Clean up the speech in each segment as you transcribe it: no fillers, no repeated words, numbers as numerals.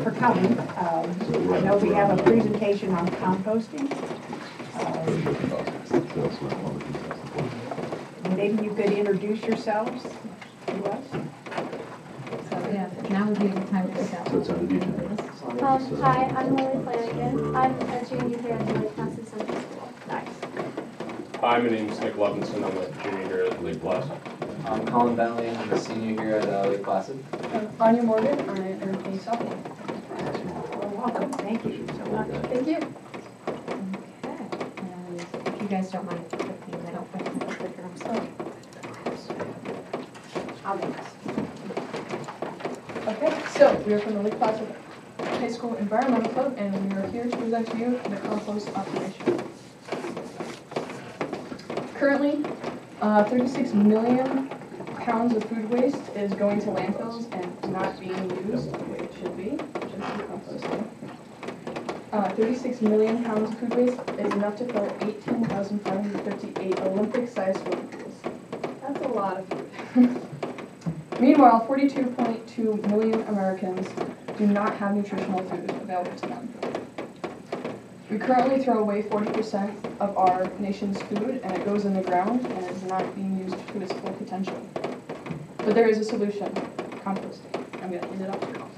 for coming. I know we have a presentation on composting. Maybe you could introduce yourselves to us. So yeah, now would be the time to shout. So it's on the agenda. Hi, I'm Lily Flanagan. I'm a junior here at the Lake Placid Central School. Nice. Hi, my name is Nick Levinson. I'm a junior here at Lake Placid. I'm Colin Bentley. I'm a senior here at Lake Placid. Anya Morgan. I am a sophomore. Well, welcome. Thank you so much. Thank you. Okay. And if you guys don't mind clicking that up, I'm sorry. I'll do this. Okay, so we are from the Lake Placid High School Environmental Club, and we are here to present to you the compost operation. Currently, 36 million pounds of food waste is going to landfills and not being used the way it should be, which is composting. 36 million pounds of food waste is enough to fill 18,558 Olympic-sized swimming pools. That's a lot of food. Meanwhile, 42.2 million Americans do not have nutritional food available to them. We currently throw away 40% of our nation's food, and it goes in the ground and is not being used to its full potential. But there is a solution: composting. I'm going to hand it off to Colin.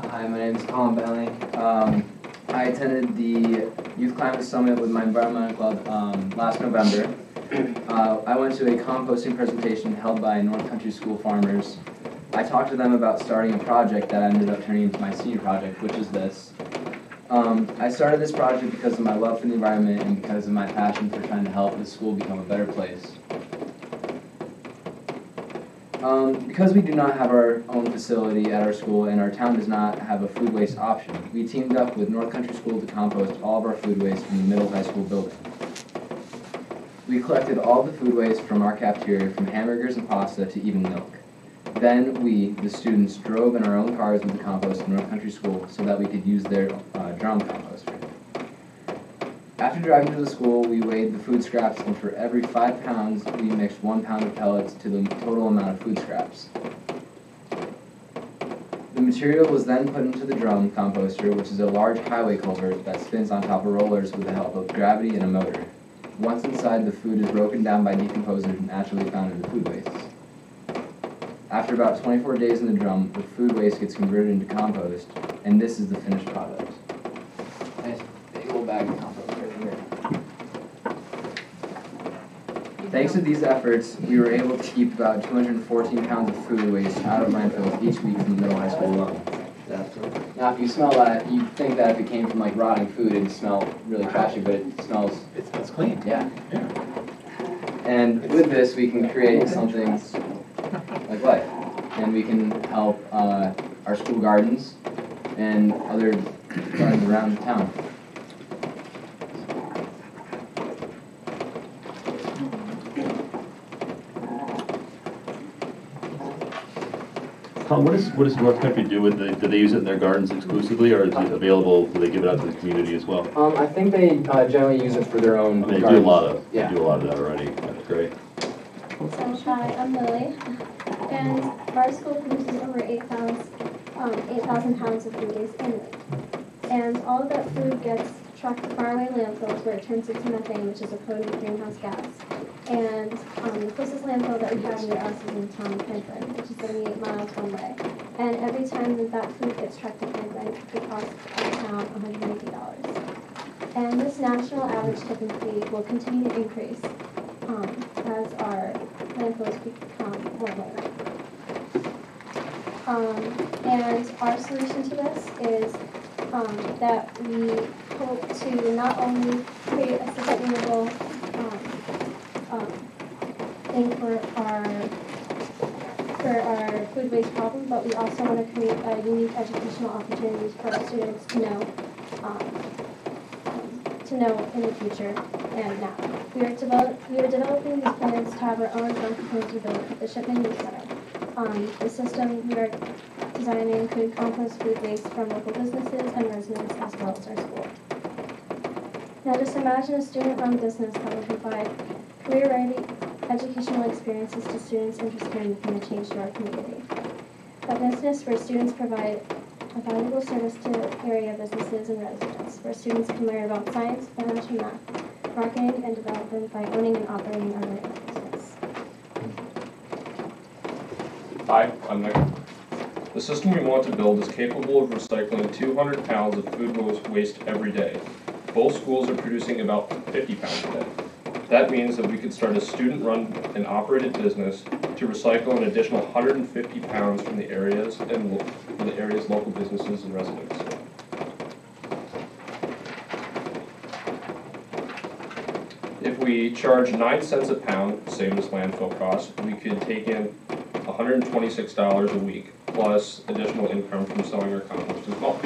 Hi, my name is Colin Bentley. I attended the Youth Climate Summit with my environmental club last November. I went to a composting presentation held by North Country School farmers. I talked to them about starting a project that ended up turning into my senior project, which is this. I started this project because of my love for the environment and because of my passion for trying to help the school become a better place. Because we do not have our own facility at our school and our town does not have a food waste option, we teamed up with North Country School to compost all of our food waste from the middle high school building. We collected all the food waste from our cafeteria, from hamburgers and pasta to even milk. Then we, the students, drove in our own cars with the compost to North Country School so that we could use their drum composter. After driving to the school, we weighed the food scraps, and for every 5 pounds, we mixed 1 pound of pellets to the total amount of food scraps. The material was then put into the drum composter, which is a large highway culvert that spins on top of rollers with the help of gravity and a motor. Once inside, the food is broken down by decomposers naturally found in the food wastes. After about 24 days in the drum, the food waste gets converted into compost, and this is the finished product. Nice big old bag of compost right here. Thanks to these efforts, we were able to keep about 214 pounds of food waste out of landfills each week from the middle high school alone. Now, if you smell that, you'd think that if it came from like rotting food, it'd smell really trashy, but it smells. It's clean. Yeah. And with this, we can create something like life, and we can help our school gardens and other gardens around town. Tom, what does North Country do with the? Do they use it in their gardens exclusively, or is it available? Do they give it out to the community as well? I think they generally use it for their own. They gardens. do a lot of. Yeah. They do a lot of that already. That's great. So hi, I'm Lily, and our school produces over 8,000 pounds of food waste annually. And all of that food gets trucked to faraway landfills where it turns into methane, which is a potent greenhouse gas. And the closest landfill that we have near us is in the town of Franklin, which is 78 miles one way. And every time that food gets trucked to Franklin, it costs our town $180. And this national average tipping fee will continue to increase as our landfills become more and more. And our solution to this is that we hope to not only create a sustainable thing for our food waste problem, but we also want to create a unique educational opportunities for our students to know in the future and now. We are developing these plans to have our own drum composer built at the Shipman Youth Center. The system we are designing could compost food waste from local businesses and residents as well as our school. Now just imagine a student-run business that will provide career-ready educational experiences to students interested in making a change to our community. A business where students provide a valuable service to area businesses and residents, where students can learn about science, financial math, marketing, and development by owning and operating a learning business. Hi, I'm Nick. The system we want to build is capable of recycling 200 pounds of food waste every day. Both schools are producing about 50 pounds a day. That means that we could start a student-run and operated business to recycle an additional 150 pounds from the area's local businesses and residents. If we charge 9 cents a pound, same as landfill costs, we could take in $126 a week, plus additional income from selling our compost as mulch.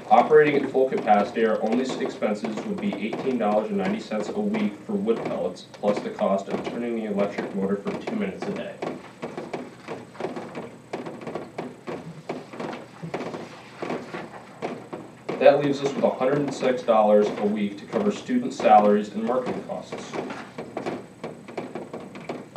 Operating at full capacity, our only expenses would be $18.90 a week for wood pellets, plus the cost of turning the electric motor for 2 minutes a day. That leaves us with $106 a week to cover student salaries and marketing costs.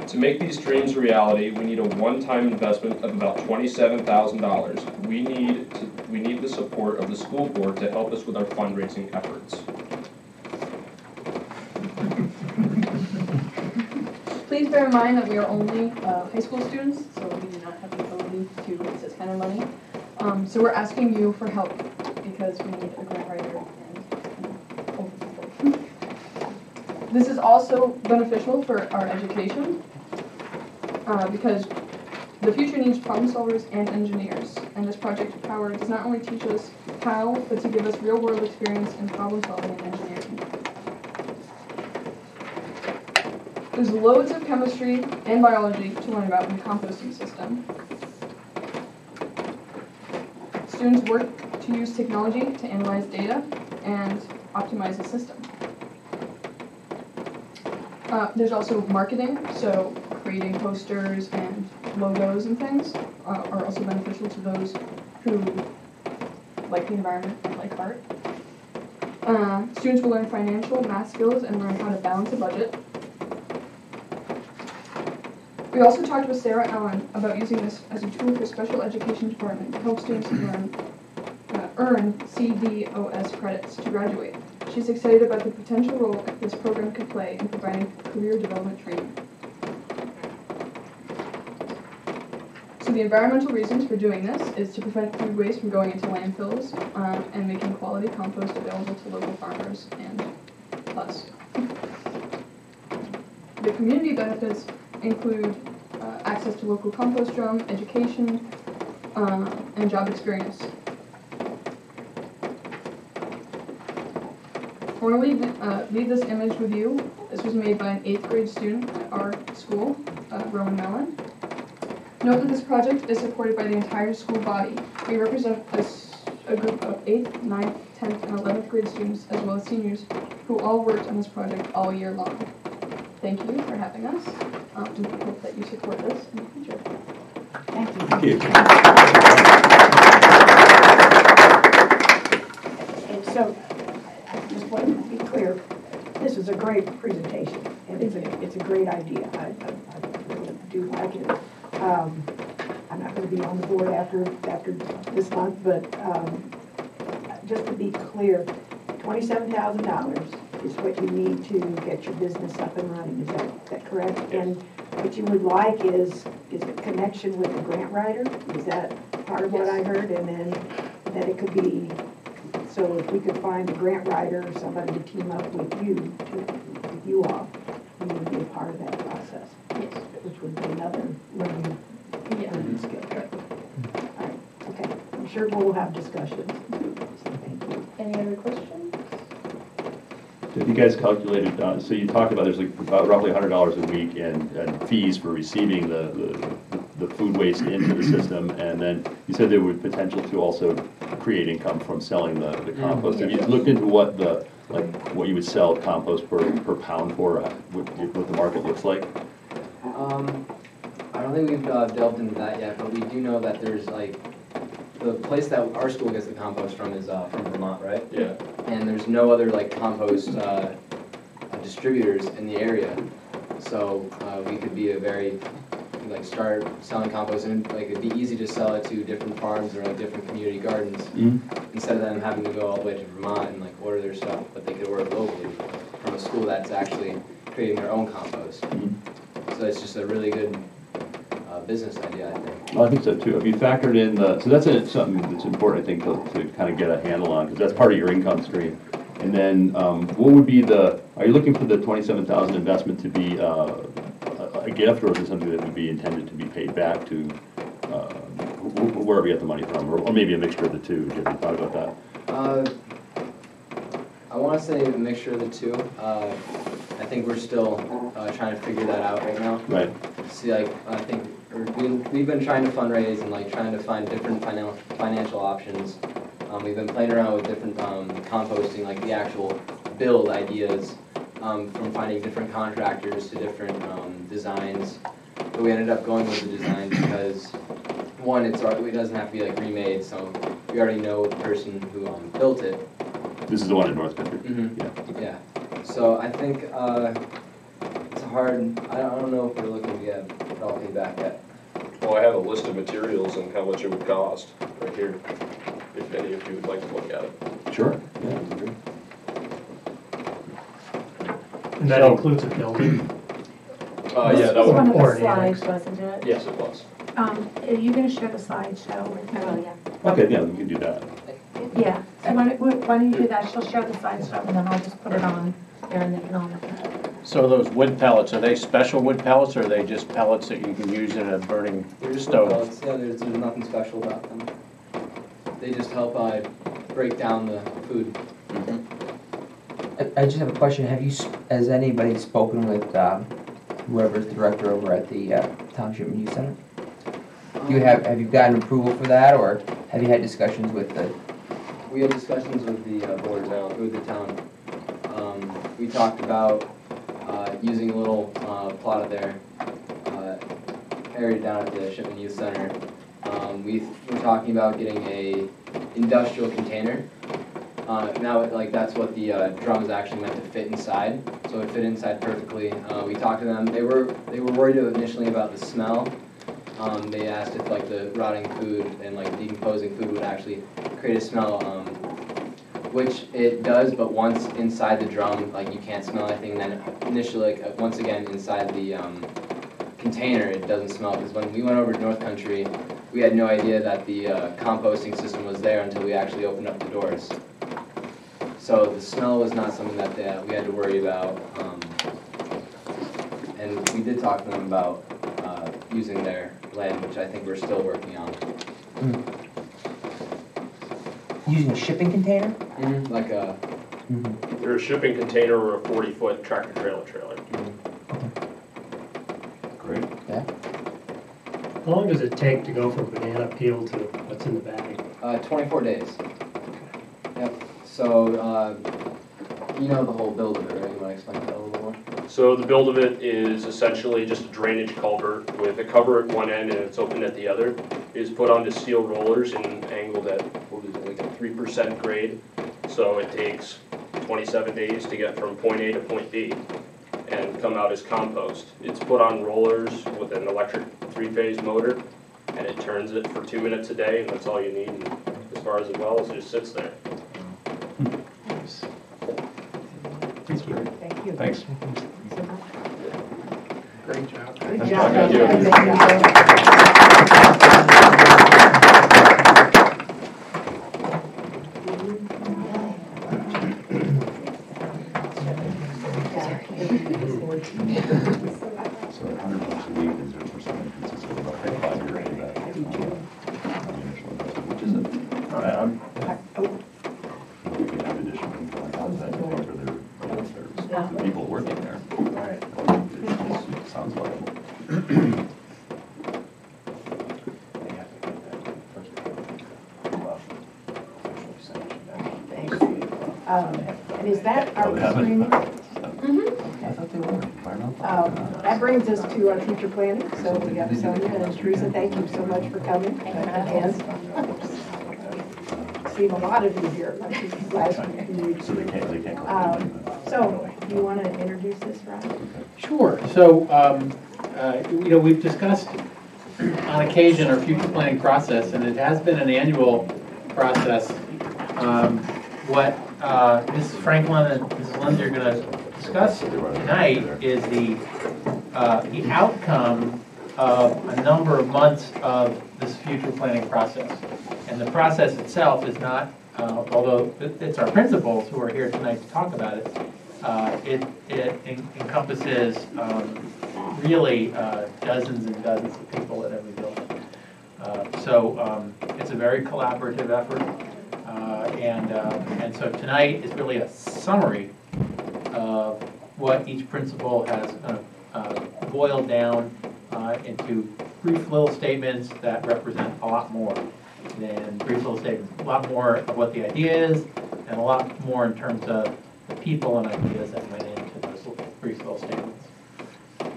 To make these dreams a reality, we need a one-time investment of about $27,000. We need the support of the school board to help us with our fundraising efforts. Please bear in mind that we are only high school students, so we do not have the ability to raise this kind of money. So we're asking you for help because we need a grant writer and older people. This is also beneficial for our education because the future needs problem solvers and engineers, and this Project Power does not only teach us how, but to give us real-world experience in problem solving and engineering. There's loads of chemistry and biology to learn about in the composting system. Students work to use technology to analyze data and optimize the system. There's also marketing, so creating posters and logos and things are also beneficial to those who like the environment and like art. Students will learn financial math skills and learn how to balance a budget. We also talked with Sarah Allen about using this as a tool for special education department to help students earn CDOS credits to graduate. She's excited about the potential role this program could play in providing career development training. So the environmental reasons for doing this is to prevent food waste from going into landfills and making quality compost available to local farmers and us. The community benefits include access to local compost drum, education, and job experience. I want to leave this image with you. This was made by an 8th grade student at our school, Rowan Mellon. Note that this project is supported by the entire school body. We represent a group of 8th, 9th, 10th, and 11th grade students, as well as seniors, who all worked on this project all year long. Thank you for having us, and we hope that you support this in the future. Thank you. Thank you. And so, I just want to be clear, this is a great presentation, and it's a great idea. I really do like it. I'm not going to be on the board after this month, but just to be clear, $27,000 is what you need to get your business up and running. Is that correct? And what you would like is a connection with a grant writer? Is that part of what I heard? And then that it could be, so if we could find a grant writer or somebody to team up with you all, you would be a part of that process. Yes. Which would be another learning skill. All right, okay. I'm sure we'll have discussions. Thank you. Any other questions? Have you guys calculated, so you talked about there's like about roughly $100 a week and fees for receiving the food waste into the system, and then you said there would potential to also create income from selling the compost. Have you looked into what you would sell compost per pound for, what the market looks like? I don't think we've delved into that yet, but we do know that there's the place that our school gets the compost from is from Vermont, right? Yeah. And there's no other compost distributors in the area, so we could be a very like start selling compost, and like it'd be easy to sell it to different farms or like different community gardens instead of them having to go all the way to Vermont and like order their stuff, but they could order locally from a school that's actually creating their own compost. So it's just a really good business idea, I think. Well, I think so too. Have you factored in so that's something that's important, I think, to kind of get a handle on, because that's part of your income stream. And then what would be are you looking for the 27,000 investment to be a gift, or is it something that would be intended to be paid back to wherever you get the money from, or maybe a mixture of the two? Have you thought about that? I want to say a mixture of the two. I think we're still trying to figure that out right now. Right. See, like, I think we've been trying to fundraise and like trying to find different financial options. We've been playing around with different composting, like the actual build ideas, from finding different contractors to different designs. But we ended up going with the design because, one, it doesn't have to be like remade, so we already know the person who built it. This is the one in North Country. Yeah. So I think it's hard. I don't know if we're looking to get it all paid back yet. Well, I have a list of materials and how much it would cost right here, if any of you would like to look at it. Sure. Yeah, I agree. And that includes a building? Yeah, that was one would, of or the an annex. slides, wasn't it? yes, it was. Are you gonna share the slideshow with me? Oh, yeah. Okay, yeah, we can do that. Yeah, so why don't you do that, she'll share the slideshow, and then I'll just put it on there, and they can all look at it. So those wood pellets, are they special wood pellets, or are they just pellets that you can use in a burning There's stove? pellets. Yeah, there's nothing special about them. They just help break down the food. I just have a question. Has anybody spoken with whoever's the director over at the Township Youth Center? Have you gotten approval for that, or have you had discussions with the? We had discussions with the board now, with the town. We talked about using a little plot of their area down at the Shipman Youth Center. We were talking about getting a industrial container. Now, that's what the drum is actually meant to fit inside, so it fit inside perfectly. We talked to them. They were worried initially about the smell. They asked if the rotting food and decomposing food would actually create a smell, which it does. But once inside the drum, you can't smell anything. Then initially, once again inside the container, it doesn't smell. Because when we went over to North Country, we had no idea that the composting system was there until we actually opened up the doors. So the smell was not something that we had to worry about. And we did talk to them about using their land, which I think we're still working on. Using a shipping container? Like a... They're a shipping container or a 40-foot tractor-trailer trailer. Great. Yeah. How long does it take to go from banana peel to what's in the bag? 24 days. Yep. So, you know the whole build of it, right? You want to explain that a little more? So the build of it is essentially just a drainage culvert with a cover at one end and it's open at the other. It is put onto steel rollers and angled at, what is it, like a 3% grade. So it takes 27 days to get from point A to point B and come out as compost. It's put on rollers with an electric 3-phase motor and it turns it for 2 minutes a day, and that's all you need. And as far as it just sits there. That's great. Thank you. Thanks. Great job. Good Thank job. you. So $100 a week is 0% consists of about 5 years of that. The initial investment, which is it. All right, we can have additional income on that to pay for the people working there. It sounds like. And is that our screening? I thought they were environmental. That brings us to our future planning. So we have Sonia and Teresa, thank you so much for coming. And seen a lot of you here last week. So they can't. So, do you want to introduce this, Ryan? Sure. So we've discussed on occasion our future planning process, and it has been an annual process. What Mrs. Franklin and Mrs. Lindsay are going to discuss tonight is the outcome of a number of months of this future planning process. And the process itself is not, although it's our principals who are here tonight to talk about it, it encompasses really dozens and dozens of people at every building. So it's a very collaborative effort. And so tonight is really a summary of what each principal has boiled down into brief little statements that represent a lot more than brief little statements. A lot more of what the idea is, and a lot more in terms of the people and ideas that went into those brief little statements.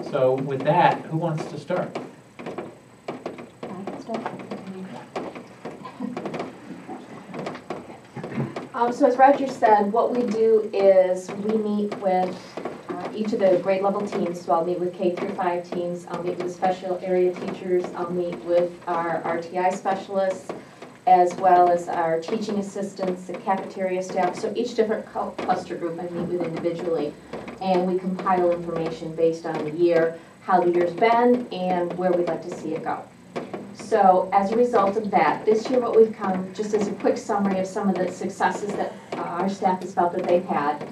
So with that, who wants to start? So as Roger said, what we do is we meet with each of the grade level teams. So I'll meet with K through 5 teams, I'll meet with special area teachers, I'll meet with our RTI specialists, as well as our teaching assistants, the cafeteria staff. So each different cluster group I meet with individually. And we compile information based on the year, how the year's been, and where we'd like to see it go. So as a result of that, this year what we've come, just as a quick summary of some of the successes that our staff has felt that they've had.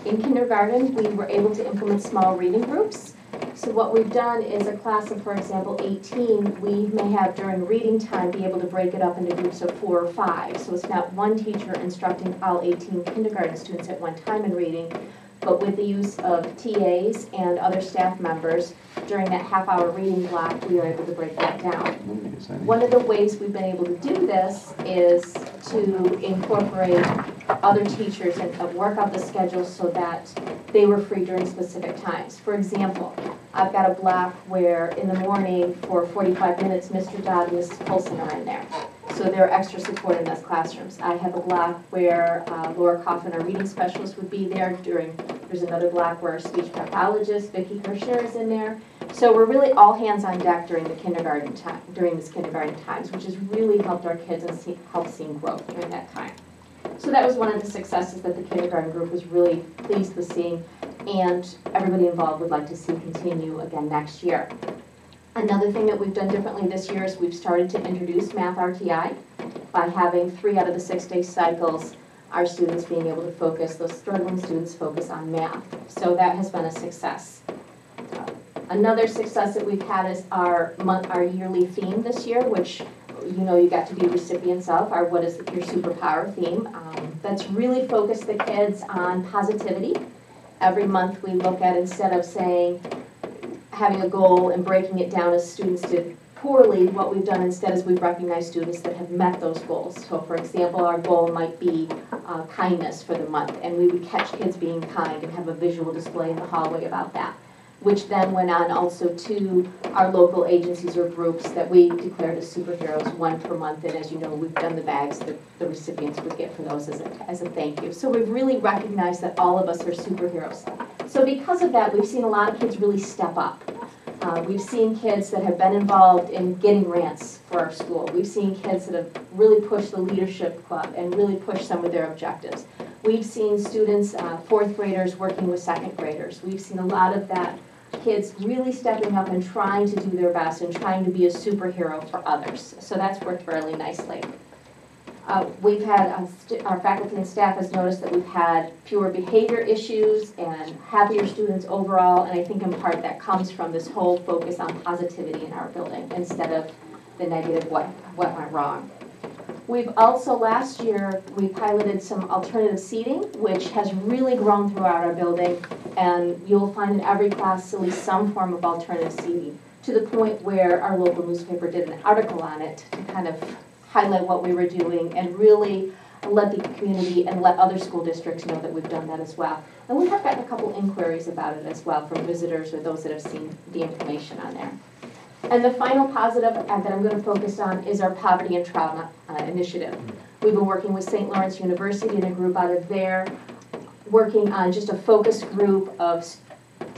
In kindergarten, we were able to implement small reading groups. So what we've done is a class of, for example, 18, we may have during reading time be able to break it up into groups of 4 or 5. So it's not one teacher instructing all 18 kindergarten students at one time in reading, but with the use of TAs and other staff members, during that half-hour reading block, we are able to break that down. One of the ways we've been able to do this is to incorporate other teachers and work out the schedule so that they were free during specific times. For example, I've got a block where in the morning for 45 minutes, Mr. Dodd and Mrs. Colson are in there. So there are extra support in those classrooms. I have a block where Laura Coffin, our reading specialist, would be there there's another block where our speech pathologist, Vicki Kirshner, is in there. So we're really all hands on deck during this kindergarten times, which has really helped our kids and helped seeing growth during that time. So that was one of the successes that the kindergarten group was really pleased with seeing, and everybody involved would like to see continue again next year. Another thing that we've done differently this year is we've started to introduce Math RTI by having 3 out of the 6-day cycles, our students being able to focus, those struggling students focus on math. So that has been a success. Another success that we've had is our yearly theme this year, which you got to be recipients of, our What is Your Superpower theme. That's really focused the kids on positivity. Every month we look at, instead of saying, having a goal and breaking it down as students did poorly, what we've done instead is we've recognized students that have met those goals. So for example, our goal might be kindness for the month, and we would catch kids being kind and have a visual display in the hallway about that, which then went on also to our local agencies or groups that we declared as superheroes, 1 per month, and as you know, we've done the bags that the recipients would get for those as a thank you. So we've really recognized that all of us are superheroes. So because of that, we've seen a lot of kids really step up. We've seen kids that have been involved in getting grants for our school. We've seen kids that have really pushed the leadership club and really pushed some of their objectives. We've seen students, 4th graders working with 2nd graders. We've seen a lot of that, kids really stepping up and trying to do their best and trying to be a superhero for others. So that's worked really nicely. We've had, our faculty and staff has noticed that we've had fewer behavior issues and happier students overall, and I think in part that comes from this whole focus on positivity in our building instead of the negative, what went wrong. We've also, last year, we piloted some alternative seating, which has really grown throughout our building, and you'll find in every class at least some form of alternative seating, to the point where our local newspaper did an article on it to kind of highlight what we were doing and really let the community and let other school districts know that we've done that as well. And we have gotten a couple inquiries about it as well from visitors or those that have seen the information on there. And the final positive that I'm going to focus on is our Poverty and Trauma initiative. We've been working with St. Lawrence University and a group out of there, working on just a focus group of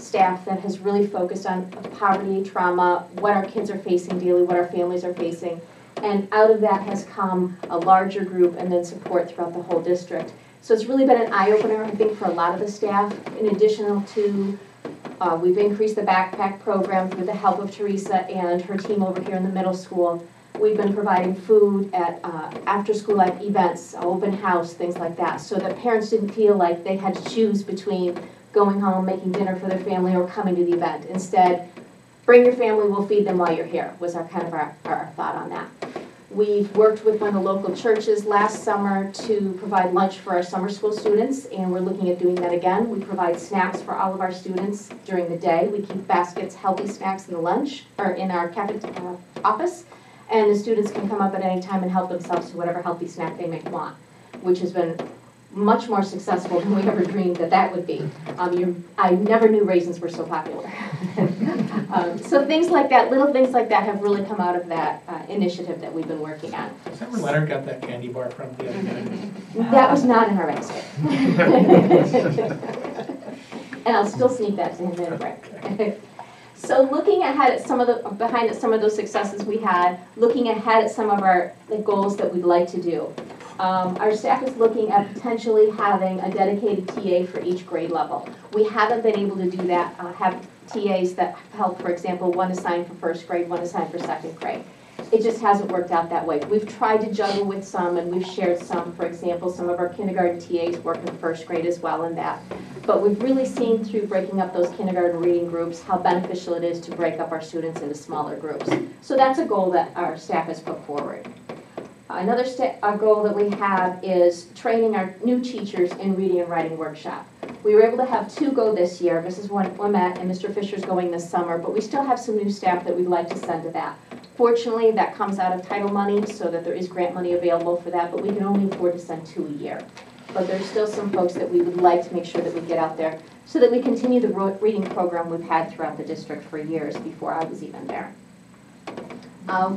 staff that has really focused on poverty, trauma, what our kids are facing daily, what our families are facing. And out of that has come a larger group and then support throughout the whole district. So it's really been an eye-opener, I think, for a lot of the staff. In addition to, we've increased the backpack program through the help of Teresa and her team over here in the middle school. We've been providing food at after-school like events, open house, things like that, so that parents didn't feel like they had to choose between going home, making dinner for their family, or coming to the event. Instead, bring your family, we'll feed them while you're here, was our thought on that. We've worked with one of the local churches last summer to provide lunch for our summer school students, and we're looking at doing that again. We provide snacks for all of our students during the day. We keep baskets, healthy snacks in the lunch, or in our cafeteria office, and the students can come up at any time and help themselves to whatever healthy snack they may want, which has been much more successful than we ever dreamed that would be. I never knew raisins were so popular. So things like that, little things like that have really come out of that initiative that we've been working on. Is that where Leonard got that candy bar from the other day? That was not in our basket. And I'll still sneak that to him in a break. So looking ahead at some of those successes we had, looking ahead at some of the goals that we'd like to do. Our staff is looking at potentially having a dedicated TA for each grade level. We haven't been able to do that, have TAs that help, for example, one assigned for first grade, one assigned for second grade. It just hasn't worked out that way. We've tried to juggle with some, and we've shared some. For example, some of our kindergarten TAs work in first grade as well in that. But we've really seen through breaking up those kindergarten reading groups how beneficial it is to break up our students into smaller groups. So that's a goal that our staff has put forward. Another goal that we have is training our new teachers in reading and writing workshop. We were able to have 2 go this year. Mrs. Wimette and Mr. Fisher's going this summer, but we still have some new staff that we'd like to send to that. Fortunately, that comes out of title money, so that there is grant money available for that, but we can only afford to send 2 a year. But there's still some folks that we would like to make sure that we get out there so that we continue the reading program we've had throughout the district for years before I was even there.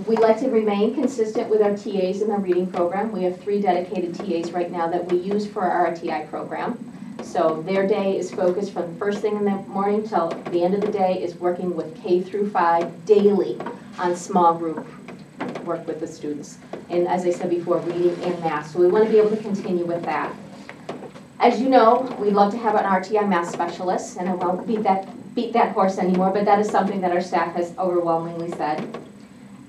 We'd like to remain consistent with our TAs in the reading program. We have 3 dedicated TAs right now that we use for our RTI program. So their day is focused from the first thing in the morning till the end of the day is working with K through 5 daily on small group work with the students. And as I said before, reading and math. So we want to be able to continue with that. As you know, we'd love to have an RTI math specialist, and I won't beat that horse anymore, but that is something that our staff has overwhelmingly said.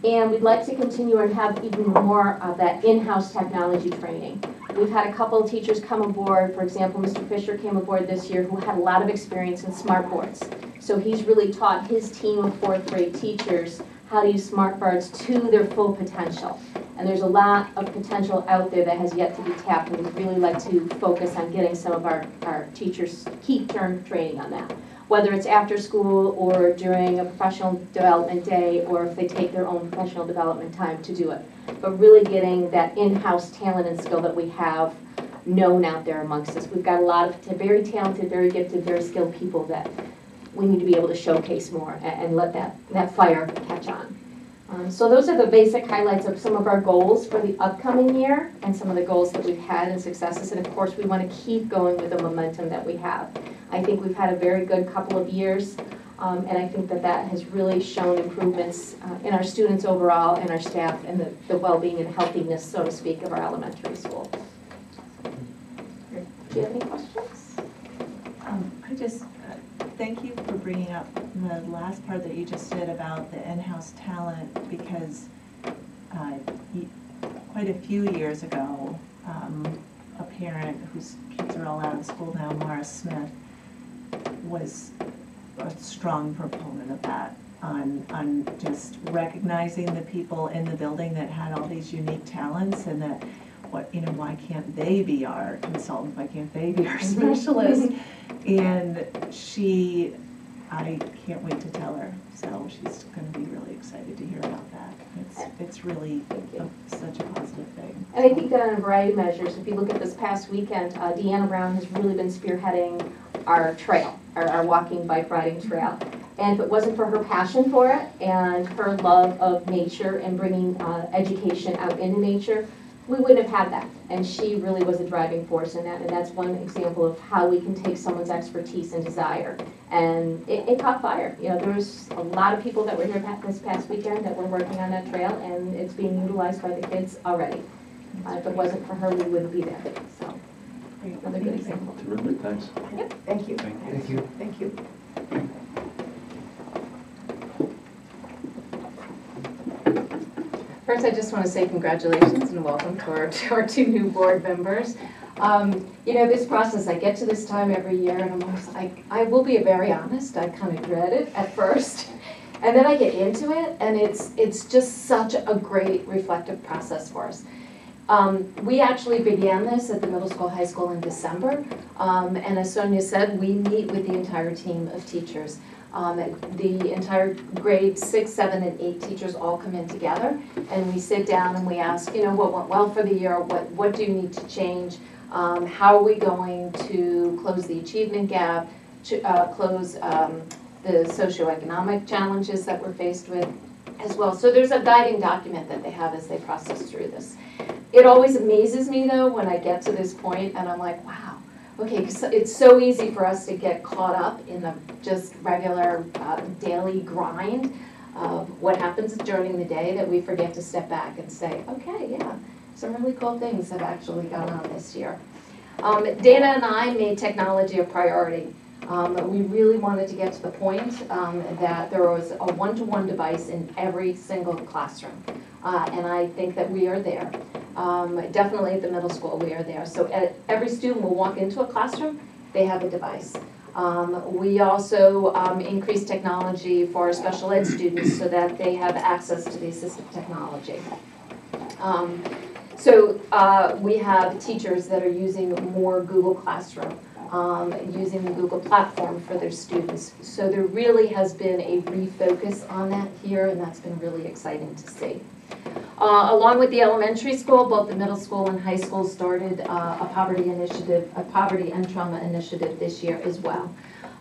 And we'd like to continue and have even more of that in-house technology training. We've had a couple of teachers come aboard. For example, Mr. Fisher came aboard this year who had a lot of experience in smartboards. So he's really taught his team of 4th grade teachers how to use smartboards to their full potential. And there's a lot of potential out there that has yet to be tapped, and we'd really like to focus on getting some of our teachers keep term training on that. Whether it's after school or during a professional development day, or if they take their own professional development time to do it. But really getting that in-house talent and skill that we have known out there amongst us. We've got a lot of very talented, very gifted, very skilled people that we need to be able to showcase more and let that fire catch on. So those are the basic highlights of some of our goals for the upcoming year and some of the goals that we've had and successes. And of course, we want to keep going with the momentum that we have. I think we've had a very good couple of years, and I think that has really shown improvements in our students overall and our staff and the well-being and healthiness, so to speak, of our elementary school. Do you have any questions? I just thank you for bringing up the last part that you just did about the in-house talent, because quite a few years ago, a parent whose kids are all out of school now, Mara Smith, was a strong proponent of that, on just recognizing the people in the building that had all these unique talents, and that why can't they be our consultant? Why can't they be our specialist? And I can't wait to tell her. So she's going to be really excited to hear about that. It's really such a positive thing. And I think that on a variety of measures, if you look at this past weekend, Deanna Brown has really been spearheading our trail, our walking, bike riding trail. And if it wasn't for her passion for it and her love of nature and bringing education out into nature, we wouldn't have had that. And she really was a driving force in that, and that's one example of how we can take someone's expertise and desire. And it caught fire. You know, there was a lot of people that were here this past weekend that were working on that trail, and it's being utilized by the kids already. If it wasn't for her, we wouldn't be there. So, another good example. Terrific, thanks. Yep. Thank you. Thank you. Thank you. First, I just want to say congratulations and welcome to our two new board members. You know, this process, I get to this time every year and I'm almost like, I will be very honest, I kind of dread it at first. And then I get into it and it's just such a great reflective process for us. We actually began this at the middle school, high school in December. And as Sonia said, we meet with the entire team of teachers. The entire grade 6, 7, and 8 teachers all come in together and we sit down and we ask, you know, what went well for the year, what do you need to change, how are we going to close the achievement gap, close the socioeconomic challenges that we're faced with as well. So there's a guiding document that they have as they process through this. It always amazes me though when I get to this point and I'm like, wow. Okay, so it's so easy for us to get caught up in the just regular daily grind of what happens during the day that we forget to step back and say, okay, yeah, some really cool things have actually gone on this year. Dana and I made technology a priority. We really wanted to get to the point that there was a one-to-one device in every single classroom. And I think that we are there. Definitely at the middle school, we are there. So every student will walk into a classroom, they have a device. We also increase technology for our special ed students so that they have access to the assistive technology. We have teachers that are using more Google Classroom, using the Google platform for their students. So there really has been a refocus on that here, and that's been really exciting to see. Along with the elementary school, both the middle school and high school started a poverty and trauma initiative this year as well.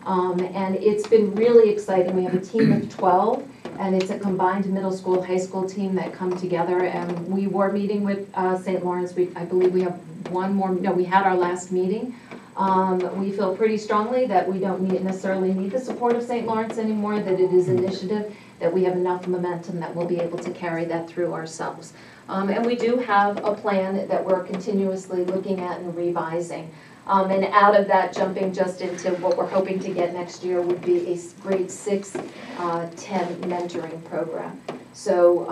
And it's been really exciting. We have a team of 12, and it's a combined middle school, high school team that come together. And we were meeting with St. Lawrence. I believe we have one more, no, we had our last meeting. We feel pretty strongly that we don't necessarily need the support of St. Lawrence anymore, that it is initiative, that we have enough momentum that we'll be able to carry that through ourselves. And we do have a plan that we're continuously looking at and revising. And out of that, jumping just into what we're hoping to get next year would be a grade 6, 10 mentoring program. So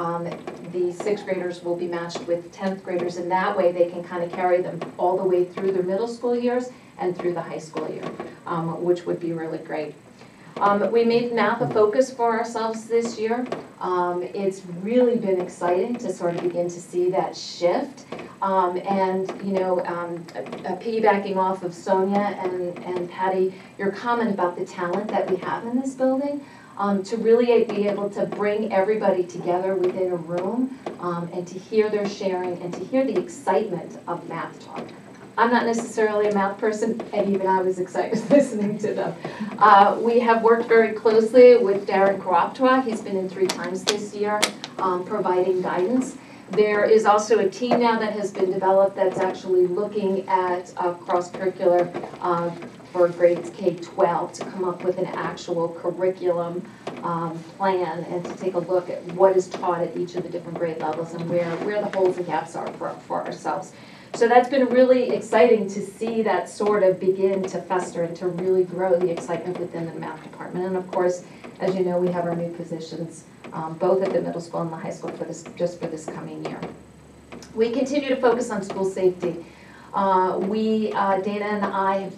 the 6th graders will be matched with 10th graders, and that way they can kind of carry them all the way through their middle school years and through the high school year, which would be really great. We made math a focus for ourselves this year. It's really been exciting to sort of begin to see that shift. And, you know, piggybacking off of Sonia and Patty, your comment about the talent that we have in this building, to really be able to bring everybody together within a room and to hear their sharing and to hear the excitement of math talk. I'm not necessarily a math person, and even I was excited listening to them. We have worked very closely with Darren Karoptwa. He's been in 3 times this year, providing guidance. There is also a team now that has been developed that's actually looking at cross-curricular for grades K-12 to come up with an actual curriculum plan and to take a look at what is taught at each of the different grade levels and where the holes and gaps are for ourselves. So that's been really exciting to see that sort of begin to fester and to really grow the excitement within the math department. And of course, as you know, we have our new positions both at the middle school and the high school just for this coming year. We continue to focus on school safety. Dana and I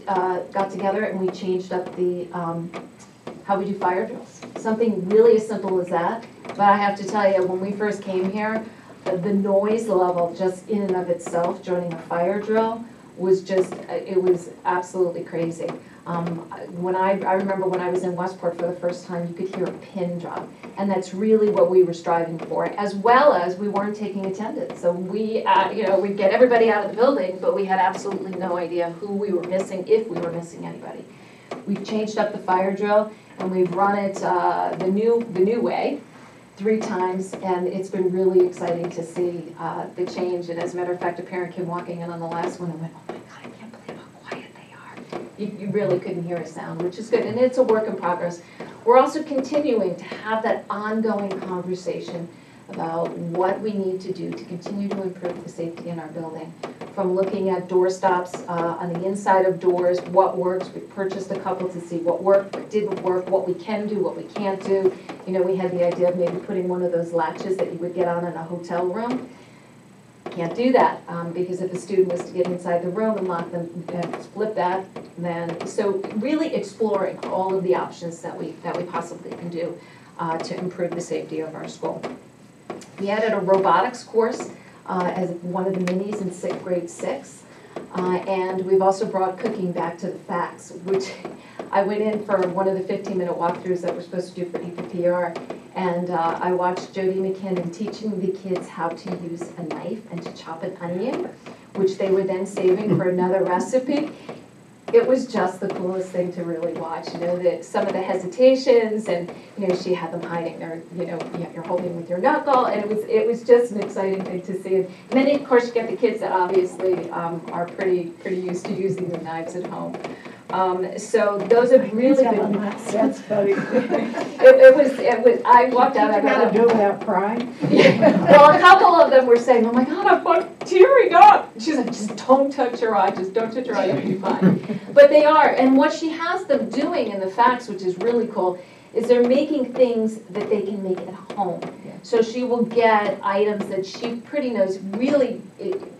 got together and we changed up the how we do fire drills. Something really as simple as that. But I have to tell you, when we first came here, the noise level just in and of itself joining a fire drill was just, it was absolutely crazy. I remember when I was in Westport for the first time, you could hear a pin drop. And that's really what we were striving for, as well as we weren't taking attendance. So we'd get everybody out of the building, but we had absolutely no idea who we were missing, if we were missing anybody. We've changed up the fire drill, and we've run it the new way. 3 times, and it's been really exciting to see the change. And as a matter of fact, a parent came walking in on the last one and went, "Oh my God, I can't believe how quiet they are." You really couldn't hear a sound, which is good, and it's a work in progress. We're also continuing to have that ongoing conversation about what we need to do to continue to improve the safety in our building. From looking at door stops on the inside of doors, what works. We purchased a couple to see what worked, what didn't work, what we can do, what we can't do. You know, we had the idea of maybe putting one of those latches that you would get on in a hotel room. Can't do that because if a student was to get inside the room and lock them, flip that, then, so really exploring all of the options that we possibly can do to improve the safety of our school. We added a robotics course as one of the minis in grade 6. And we've also brought cooking back to the facts, which I went in for one of the 15-minute walkthroughs that we're supposed to do for EPPR. And I watched Jody McKinnon teaching the kids how to use a knife and to chop an onion, which they were then saving for another recipe. It was just the coolest thing to really watch, you know, that some of the hesitations, and, you know, she had them hiding their, you know, you're holding with your knuckle, and it was just an exciting thing to see. And then, of course, you get the kids that obviously are pretty used to using their knives at home. So those have really been. That's funny. It was. I walked out. I got to do it without crying. Well, a couple of them were saying, "Oh my God, I'm tearing up." She's like, "Just don't touch your eye. Just don't touch your eye. You'll be fine." But they are, and what she has them doing in the facts, which is really cool, is they're making things that they can make at home. So she will get items that she pretty knows really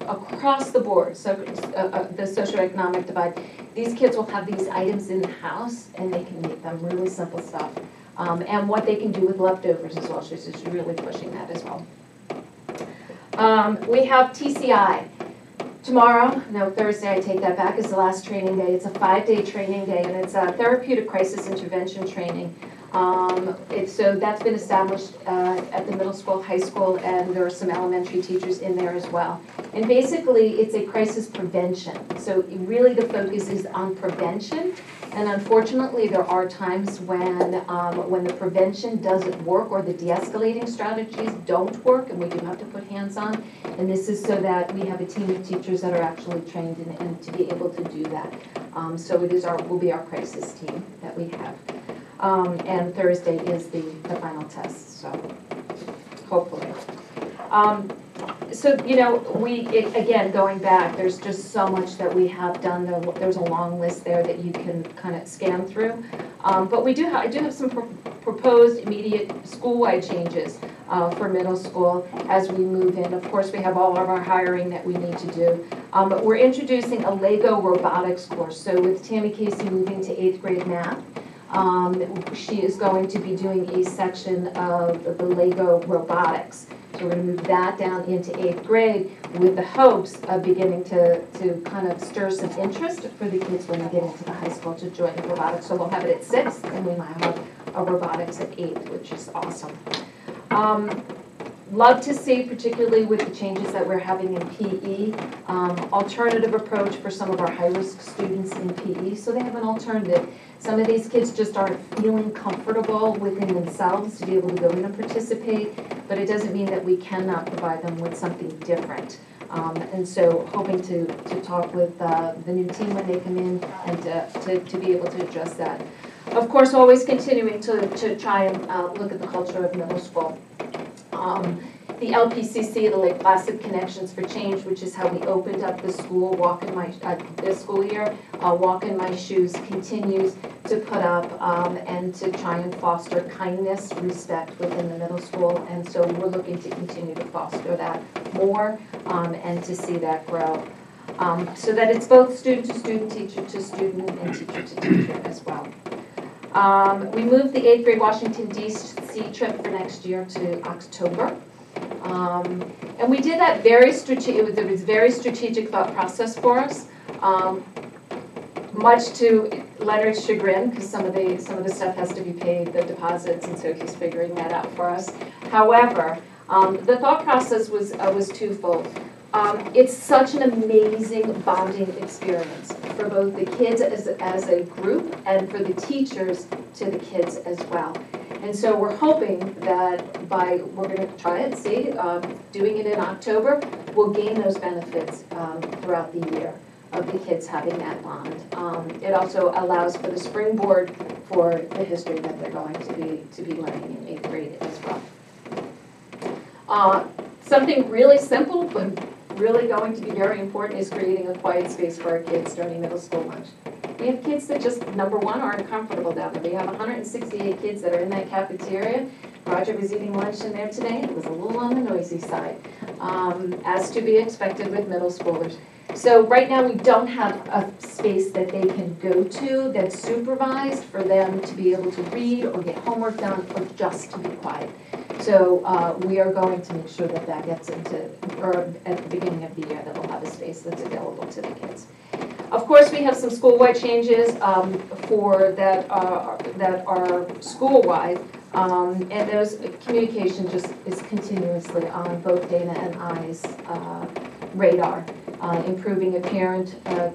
across the board. So the socioeconomic divide. These kids will have these items in the house, and they can make them really simple stuff. And what they can do with leftovers as well. She's just really pushing that as well. We have TCI. Tomorrow, no, Thursday, I take that back, is the last training day. It's a 5-day training day, and it's a therapeutic crisis intervention training. So that's been established at the middle school, high school, and there are some elementary teachers in there as well. And basically, it's a crisis prevention. So really the focus is on prevention. And unfortunately, there are times when the prevention doesn't work or the de-escalating strategies don't work, and we do have to put hands on. And this is so that we have a team of teachers that are actually trained and to be able to do that. So it is will be our crisis team that we have. And Thursday is the final test, so hopefully. So, you know, again, going back, there's just so much that we have done. There's a long list there that you can kind of scan through. But I do have some proposed immediate school-wide changes for middle school as we move in. Of course, we have all of our hiring that we need to do. But we're introducing a Lego robotics course. So with Tammy Casey moving to 8th grade math, she is going to be doing a section of the Lego robotics. So we're going to move that down into 8th grade with the hopes of beginning to kind of stir some interest for the kids when they get into the high school to join the robotics. So we'll have it at 6th, and we might have a robotics at 8th, which is awesome. Love to see, particularly with the changes that we're having in PE, alternative approach for some of our high-risk students in PE, so they have an alternative. Some of these kids just aren't feeling comfortable within themselves to be able to go in and participate, but it doesn't mean that we cannot provide them with something different. And so hoping to talk with the new team when they come in and to be able to address that. Of course, always continuing to try and look at the culture of middle school. The LPCC, the Lake Placid Connections for Change, which is how we opened up the school, this school year, Walk in My Shoes continues to put up and to try and foster kindness, respect within the middle school. And so we're looking to continue to foster that more and to see that grow. So that it's both student to student, teacher to student, and teacher to teacher as well. We moved the 8th grade Washington, D.C. trip for next year to October. And we did that very strategic, it was very strategic thought process for us, much to Leonard's chagrin, because some of the stuff has to be paid, the deposits, and so he's figuring that out for us. However, the thought process was twofold. It's such an amazing bonding experience for both the kids as a group and for the teachers to the kids as well. And so we're hoping that we're gonna try it, see, doing it in October, we'll gain those benefits throughout the year of the kids having that bond. It also allows for the springboard for the history that they're going to be learning in 8th grade as well. Something really simple, but really going to be very important is creating a quiet space for our kids during middle school lunch. We have kids that just, number one, aren't comfortable down there. We have 168 kids that are in that cafeteria. Roger was eating lunch in there today. It was a little on the noisy side, as to be expected with middle schoolers. So right now we don't have a space that they can go to that's supervised for them to be able to read or get homework done or just to be quiet. So we are going to make sure that that gets into, or at the beginning of the year, that we'll have a space that's available to the kids. Of course, we have some school-wide changes for that are school-wide, and those communication just is continuously on both Dana and I's radar, improving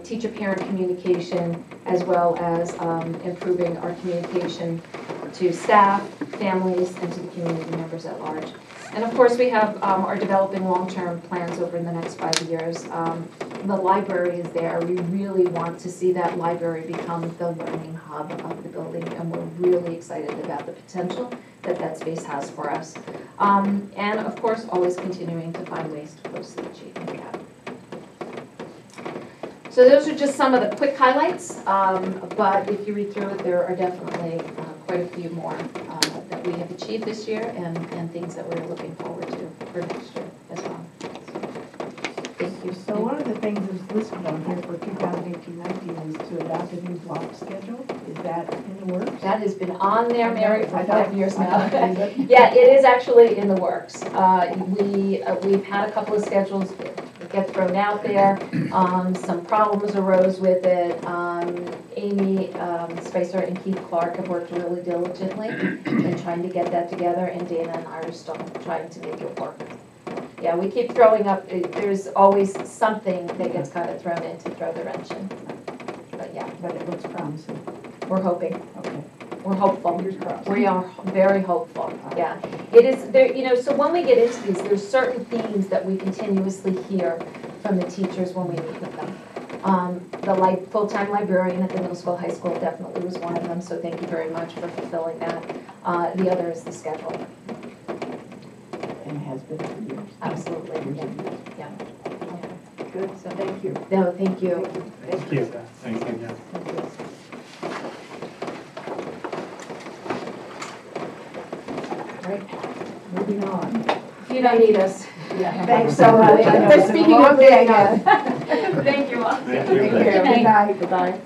teacher-parent communication, as well as improving our communication to staff, families, and to the community members at large. And of course, we are developing long-term plans over the next 5 years. The library is there. We really want to see that library become the learning hub of the building, and we're really excited about the potential that that space has for us. And of course, always continuing to find ways to close the achievement gap. So those are just some of the quick highlights, but if you read through it, there are definitely quite a few more that we have achieved this year, and things that we're looking forward to for next year as well. Thank you. So one of the things that's listed on here for 2018-19 is to adopt a new block schedule. Is that in the works? That has been on there, Mary, for 5 years now. Is Yeah, it is actually in the works. We've had a couple of schedules get thrown out there. Some problems arose with it. Amy Spicer and Keith Clark have worked really diligently in trying to get that together, and Dana and I are still trying to make it work. Yeah, we keep throwing up, there's always something that gets kind of thrown in to throw the wrench in. But yeah. But it looks promising. We're hoping. Okay. We're hopeful. Fingers crossed. We are very hopeful, yeah. It is, there. So when we get into these, there's certain themes that we continuously hear from the teachers when we meet with them. The full-time librarian at the middle school, high school definitely was one of them, so thank you very much for fulfilling that. The other is the schedule. And has been for years. Absolutely, yeah. Good, so thank you. No, thank you. Thank you. Thank you. Right, moving on. If you don't need us. Yeah, thanks so much. I know it's a Speaking long of day being ahead. Thank you all. Thank you. Good night. Goodbye.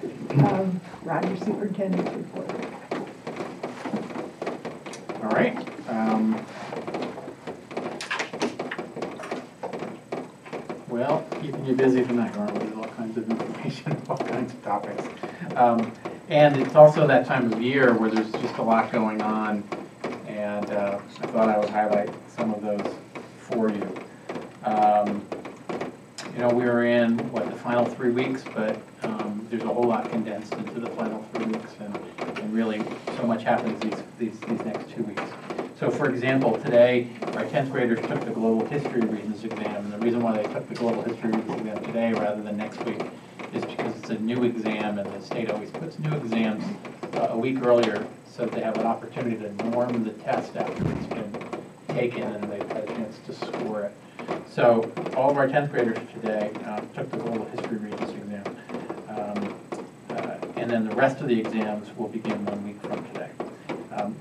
Roger, Superintendent's report. All right. Well, keeping you busy tonight, aren't we? With all kinds of information, all kinds of topics. And it's also that time of year where there's just a lot going on, and I thought I would highlight some of those for you. We're in, the final 3 weeks, but there's a whole lot condensed into the final 3 weeks, and really so much happens these next 2 weeks. So for example, today, our 10th graders took the Global History Reasons exam, and the reason why they took the Global History Reasons exam today rather than next week is because it's a new exam, and the state always puts new exams a week earlier so that they have an opportunity to norm the test after it's been taken and they've had a chance to score it. So all of our 10th graders today took the Global History Reasons exam, and then the rest of the exams will begin 1 week from today.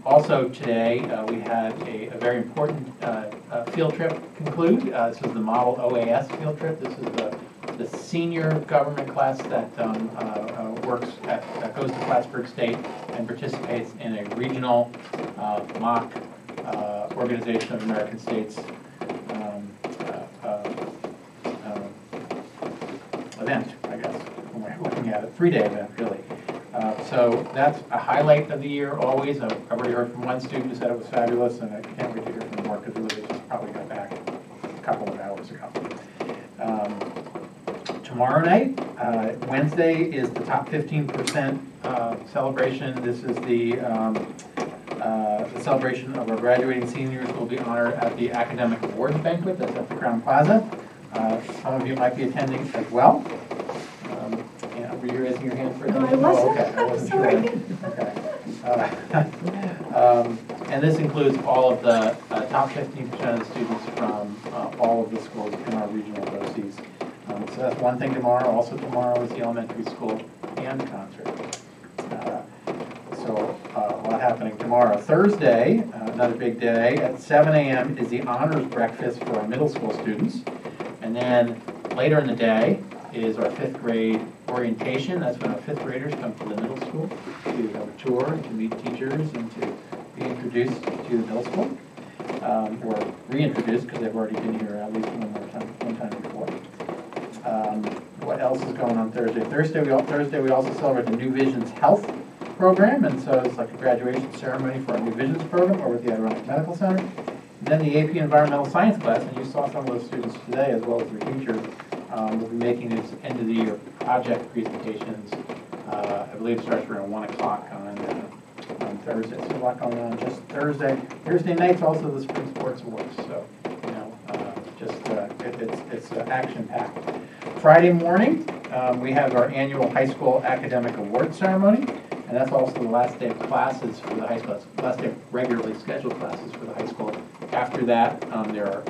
Also today, we had a very important field trip conclude. This is the Model OAS field trip. This is the senior government class that goes to Plattsburgh State and participates in a regional mock Organization of American States event, I guess, when we're looking at it. 3-day event, really. So that's a highlight of the year always. I've already heard from one student who said it was fabulous, and I can't wait to hear from more because really just probably got back a couple of hours ago. Tomorrow night, Wednesday, is the top 15% celebration. This is the the celebration of our graduating seniors will be honored at the Academic Awards Banquet that's at the Crown Plaza. Some of you might be attending as well. Yeah, were you raising your hand for No, I attention? wasn't. Oh, okay, I wasn't sure. Sorry. And this includes all of the top 15% of the students from all of the schools in our regional BOCES. So that's one thing tomorrow. Also tomorrow is the elementary school band concert. So a lot happening tomorrow. Thursday, another big day, at 7 a.m. is the honors breakfast for our middle school students. And then later in the day is our 5th grade orientation. That's when our 5th graders come to the middle school to have a tour, to meet teachers, and to be introduced to the middle school. Or reintroduced, because they've already been here at least one time before. What else is going on Thursday? Thursday we also celebrate the New Visions Health program, and so it's like a graduation ceremony for our New Visions program over at the Adirondack Medical Center. And then the AP Environmental Science class, and you saw some of those students today as well as their teachers, will be making these end of the year project presentations. I believe it starts around 1 o'clock on Thursday. So a lot going on just Thursday. Thursday night's also the Spring Sports Awards, so it's action packed. Friday morning, we have our annual high school academic award ceremony, and that's also the last day of classes for the high school. That's the last day of regularly scheduled classes for the high school. After that, there are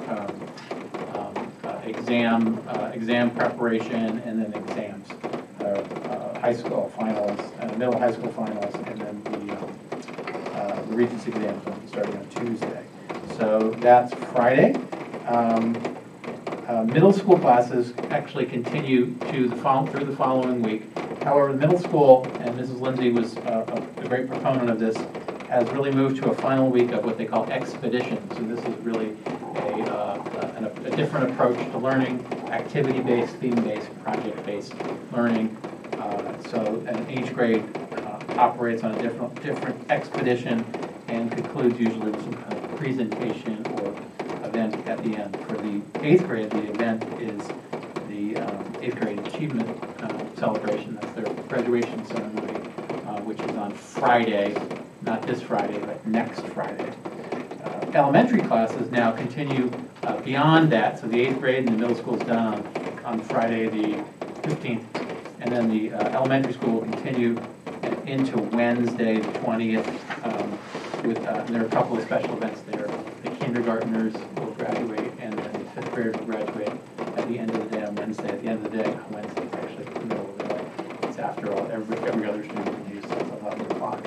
exam preparation and then exams. High school finals, middle high school finals, and then the Regents exams starting on Tuesday. So that's Friday. Middle school classes actually continue through the following week. However, the middle school, and Mrs. Lindsay was a great proponent of this, has really moved to a final week of what they call expedition. So this is really a different approach to learning, activity-based, theme-based, project-based learning. And each grade operates on a different expedition and concludes usually with some kind of presentation or event at the end. For the 8th grade, the event is the 8th grade achievement celebration. That's their graduation ceremony, which is on Friday, not this Friday, but next Friday. Elementary classes now continue beyond that. So the 8th grade and the middle school is done on Friday the 15th. And then the elementary school will continue into Wednesday the 20th. There are a couple of special events there. The kindergartners will graduate, and then the 5th graders will graduate at the end of the day on Wednesday. At the end of the day on Wednesday, it's actually the middle of the day. It's after all, every other student leaves, so it's 11 o'clock.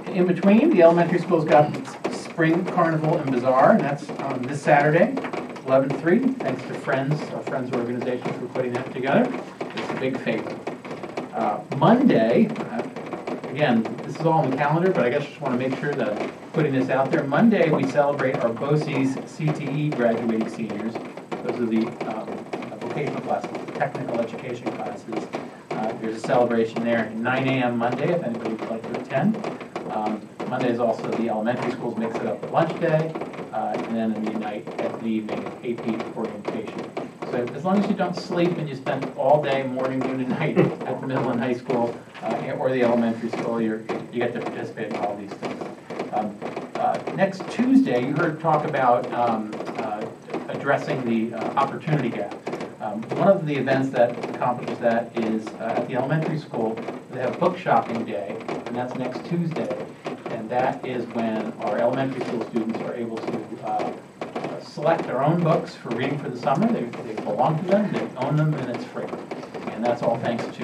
In between, the elementary school's got Spring Carnival and Bazaar, and that's on this Saturday, 11/3. Thanks to our Friends organization for putting that together. It's a big favorite. Monday, again, this is all on the calendar, but I guess I just want to make sure that I'm putting this out there. Monday, we celebrate our BOCES CTE graduating seniors. Those are the vocational classes, the technical education classes. There's a celebration there at 9 a.m. Monday, if anybody would like to attend. Monday is also the elementary schools mix it up at lunch day, and then in the night at the evening, AP orientation. So as long as you don't sleep and you spend all day, morning, noon, and night at the middle and high school or the elementary school, you get to participate in all these things. Next Tuesday, you heard talk about addressing the opportunity gap. One of the events that accomplishes that is at the elementary school, they have book shopping day, and that's next Tuesday. And that is when our elementary school students are able to select their own books for reading for the summer. They belong to them, they own them, and it's free. And that's all thanks to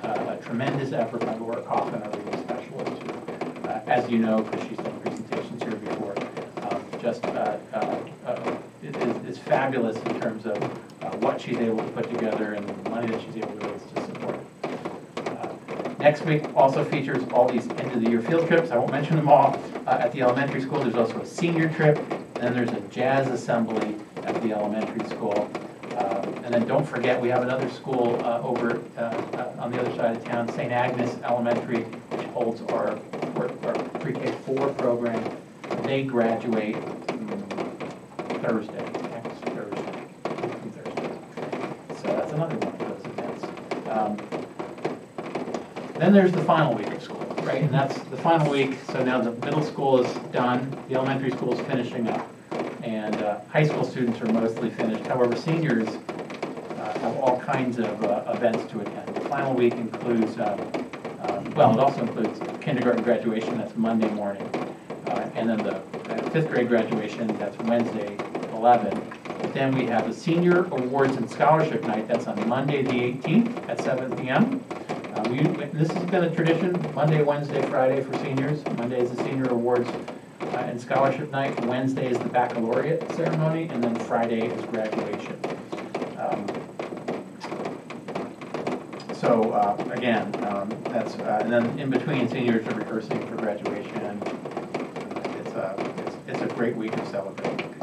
a tremendous effort by Laura Coffin, our reading specialist, who, as you know, because she's done presentations here before, is fabulous in terms of what she's able to put together and the money that she's able to raise to support it. Next week also features all these end-of-the-year field trips. I won't mention them all. At the elementary school, there's also a senior trip. And then there's a jazz assembly at the elementary school. And then don't forget, we have another school over on the other side of town, St. Agnes Elementary, which holds our pre-K4 program. They graduate Thursday, next Thursday. So that's another one of those events. Then there's the final week of school. right, and that's the final week, so now the middle school is done, the elementary school is finishing up, and high school students are mostly finished. However, seniors have all kinds of events to attend. The final week includes, well, it also includes kindergarten graduation, that's Monday morning, and then the fifth grade graduation, that's Wednesday, 11. But then we have the Senior Awards and Scholarship Night, that's on Monday the 18th at 7 p.m. This has been a tradition, Monday, Wednesday, Friday for seniors. Monday is the Senior Awards and Scholarship Night, Wednesday is the baccalaureate ceremony, and then Friday is graduation. Again, that's, and then in between, seniors are rehearsing for graduation. It's a great week of celebrating.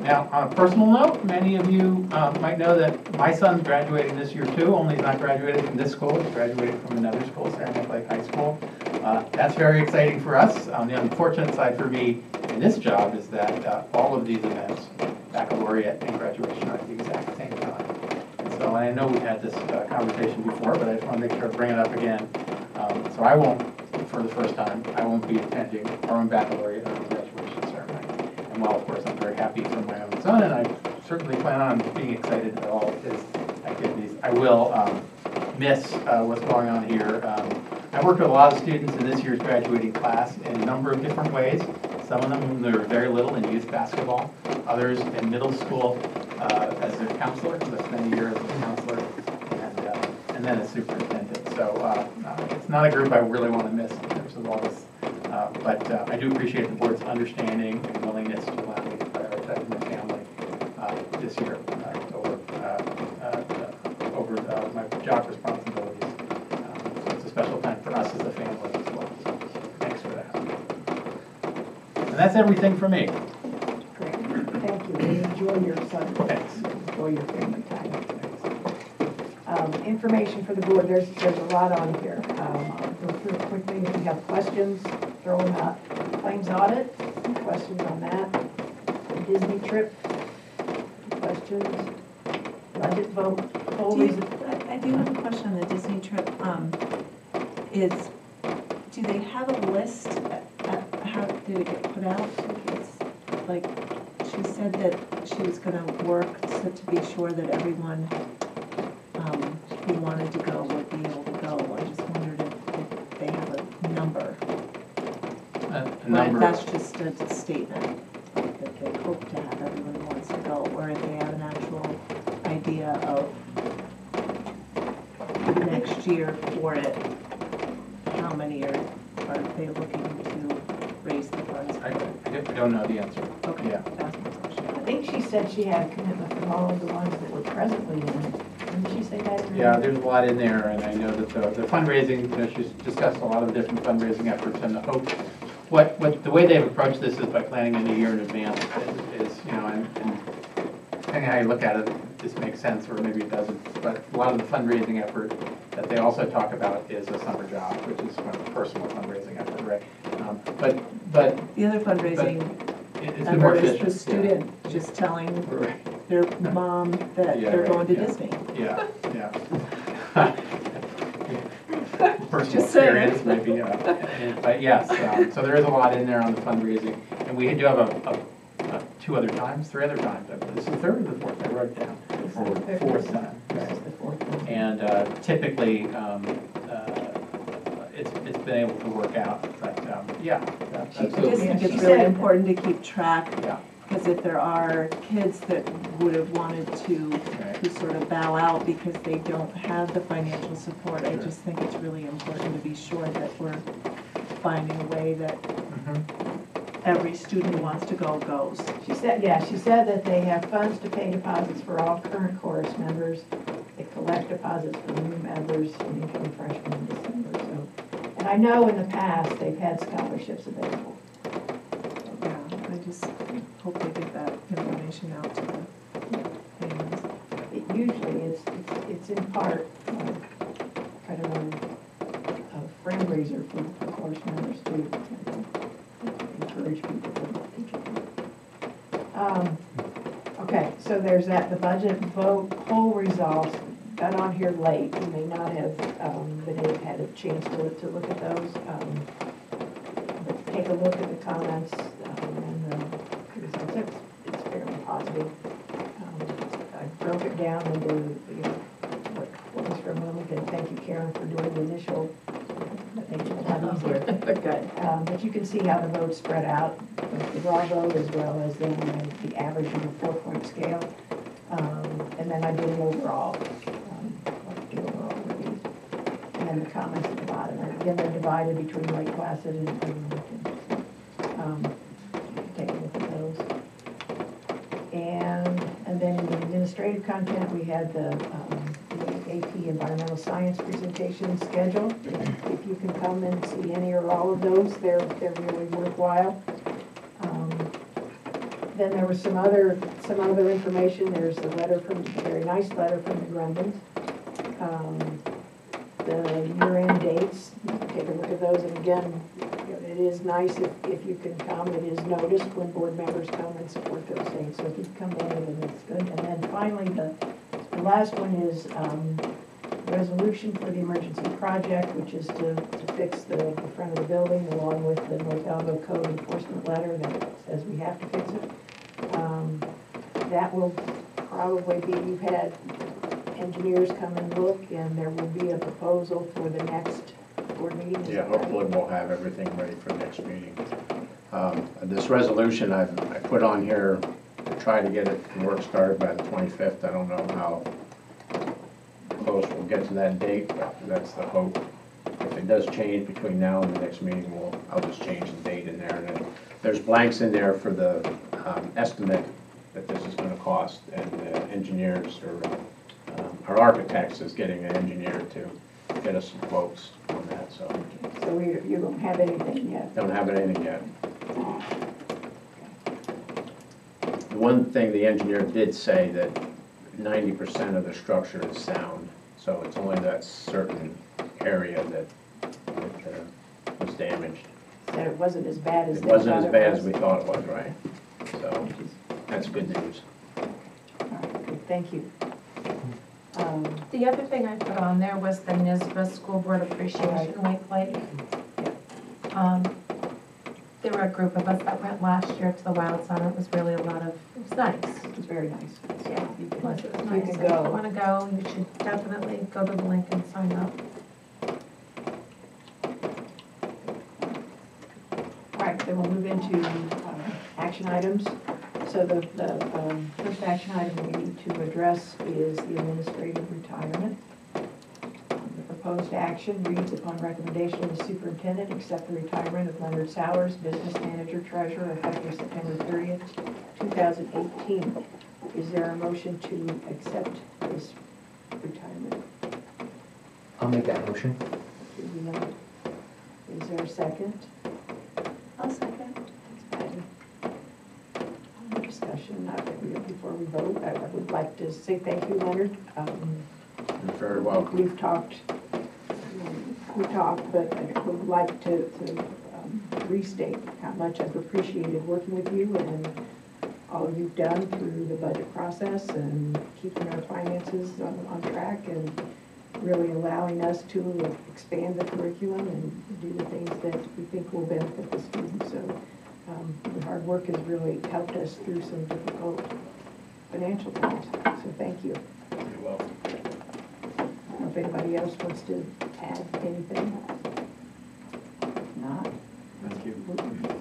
Now, on a personal note, many of you might know that my son's graduating this year too, only he's not graduated from this school, he's graduated from another school, Saranac Lake High School. That's very exciting for us. On the unfortunate side for me in this job is that all of these events, baccalaureate and graduation, are at the exact same time. So I know we've had this conversation before, but I just want to make sure to bring it up again. So I won't, for the first time, I won't be attending our own baccalaureate or graduation ceremony. And while, of course, I'm very happy for my own son, and I certainly plan on being excited at all of his activities, I will miss what's going on here. I worked with a lot of students in this year's graduating class in a number of different ways. Some of them, there were very little in youth basketball. Others in middle school as their counselor, because I spent a year as a counselor, and then as superintendent. So it's not a group I really want to miss in terms of all this. But I do appreciate the board's understanding and willingness to allow me to prioritize my family this year over my job responsibilities. So it's a special time for us as a family as well. So thanks for that. And that's everything for me. Great, thank you, and enjoy your son. Thanks. Enjoy your family time. Information for the board, there's a lot on here. I'll go through it quickly. If you have questions, throw them out. Claims audit, questions on that. Disney trip, questions. Budget vote. I do have a question on the Disney trip. Do they have a list? How did it get put out? It's like, she said that she was going to work to be sure that everyone who wanted to go would be able to go. I just wondered if they have a number. Or if that's just a statement that they hope to have everyone who wants to go, or if they have an actual idea of next year for it, how many are they looking to raise the funds? I don't know the answer. Okay, Yeah. that's my question. I think she said she had a commitment from all of the ones that were presently in. Didn't she say that? Yeah, there's a lot in there, and I know that the fundraising, she's discussed a lot of different fundraising efforts, and the hope, the way they've approached this is by planning in a year in advance, is and depending on how you look at it, this makes sense, or maybe it doesn't, but a lot of the fundraising effort that they also talk about is a summer job, which is kind of a personal fundraising effort, right? But The other fundraising it's been more effort is efficient. the student just telling their mom that Yeah, they're right, going to yeah. Disney. Yeah, personal Just saying. experience, maybe. But yes, so there is a lot in there on the fundraising, and we do have three other times. This is the third or the fourth. I wrote it down. Fourth time. Right. And typically, it's been able to work out. But yeah, that's I just think it's really important to keep track. Yeah. Because if there are kids that would have wanted to sort of bow out because they don't have the financial support, I just think it's really important to be sure that we're finding a way that every student who wants to go goes. She said that they have funds to pay deposits for all current chorus members. They collect deposits for new members and incoming freshmen in December. So, and I know in the past they've had scholarships available. Yeah, I just hope they get that information out to the families. Usually it's in part kind of a fundraiser for course members to encourage people to. Okay, so there's that, the budget vote, poll results. got on here late, you may not have had a chance to look at those. But take a look at the comments, and the results. It's fairly positive. I broke it down into, what was from them, and thank you, Karen, for doing the initial, that makes it a lot easier. Good. But you can see how the votes spread out, both the raw vote as well as then the average of the 4-point scale. And then I did an overall, review. And then the comments at the bottom. And again, they're divided between Lake Placid and Lincoln. Take a look at those. And then in the administrative content, we had the AP Environmental Science presentation schedule. If you can come and see any or all of those, they're really worthwhile. Then there was some other information. There's a very nice letter from the Grundens. The year-end dates, take a look at those. And again, it is nice if you can come. It is noticed when board members come and support those dates. So if you come in, then it's good. And then finally, the last one is resolution for the emergency project, which is to fix the front of the building, along with the North Alva Code enforcement letter that says we have to fix it. That will probably be, you've had engineers come and look, and there will be a proposal for the next board meeting. Yeah, hopefully we'll have everything ready for the next meeting. This resolution I put on here to try to get it work started by the 25th. I don't know how close we'll get to that date, but that's the hope. If it does change between now and the next meeting, I'll just change the date in there. And then there's blanks in there for the estimate that this is going to cost, and engineers or our architects is getting an engineer to get us some quotes on that. So you don't have anything yet? Don't have anything yet. The one thing the engineer did say that 90% of the structure is sound, so it's only that certain area that was damaged. So it wasn't as bad as it wasn't as bad as we thought it was, right? So that's good news. All right, good. Thank you. The other thing I put on there was the NISBA School Board Appreciation Lake. There were a group of us that went last year to the Wild Summit. It was really it was nice. It was very nice. Yeah, it was you nice. can If go. you want to go, you should definitely go to the link and sign up. All right, then we'll move into action items. So the first action item we need to address is the administrative retirement. The proposed action reads, upon recommendation of the superintendent, accept the retirement of Leonard Sowers, business manager treasurer, effective September 30th, 2018. Is there a motion to accept this retirement? I'll make that motion. Is there a second? I'll second. Discussion, before we vote, I would like to say thank you, Leonard. You're very welcome. We've talked, but I would like to restate how much I've appreciated working with you and all you've done through the budget process and keeping our finances on track and really allowing us to expand the curriculum and do the things that we think will benefit the students. So the hard work has really helped us through some difficult financial times. So thank you. You're welcome. I don't know if anybody else wants to add anything. If not, Thank you.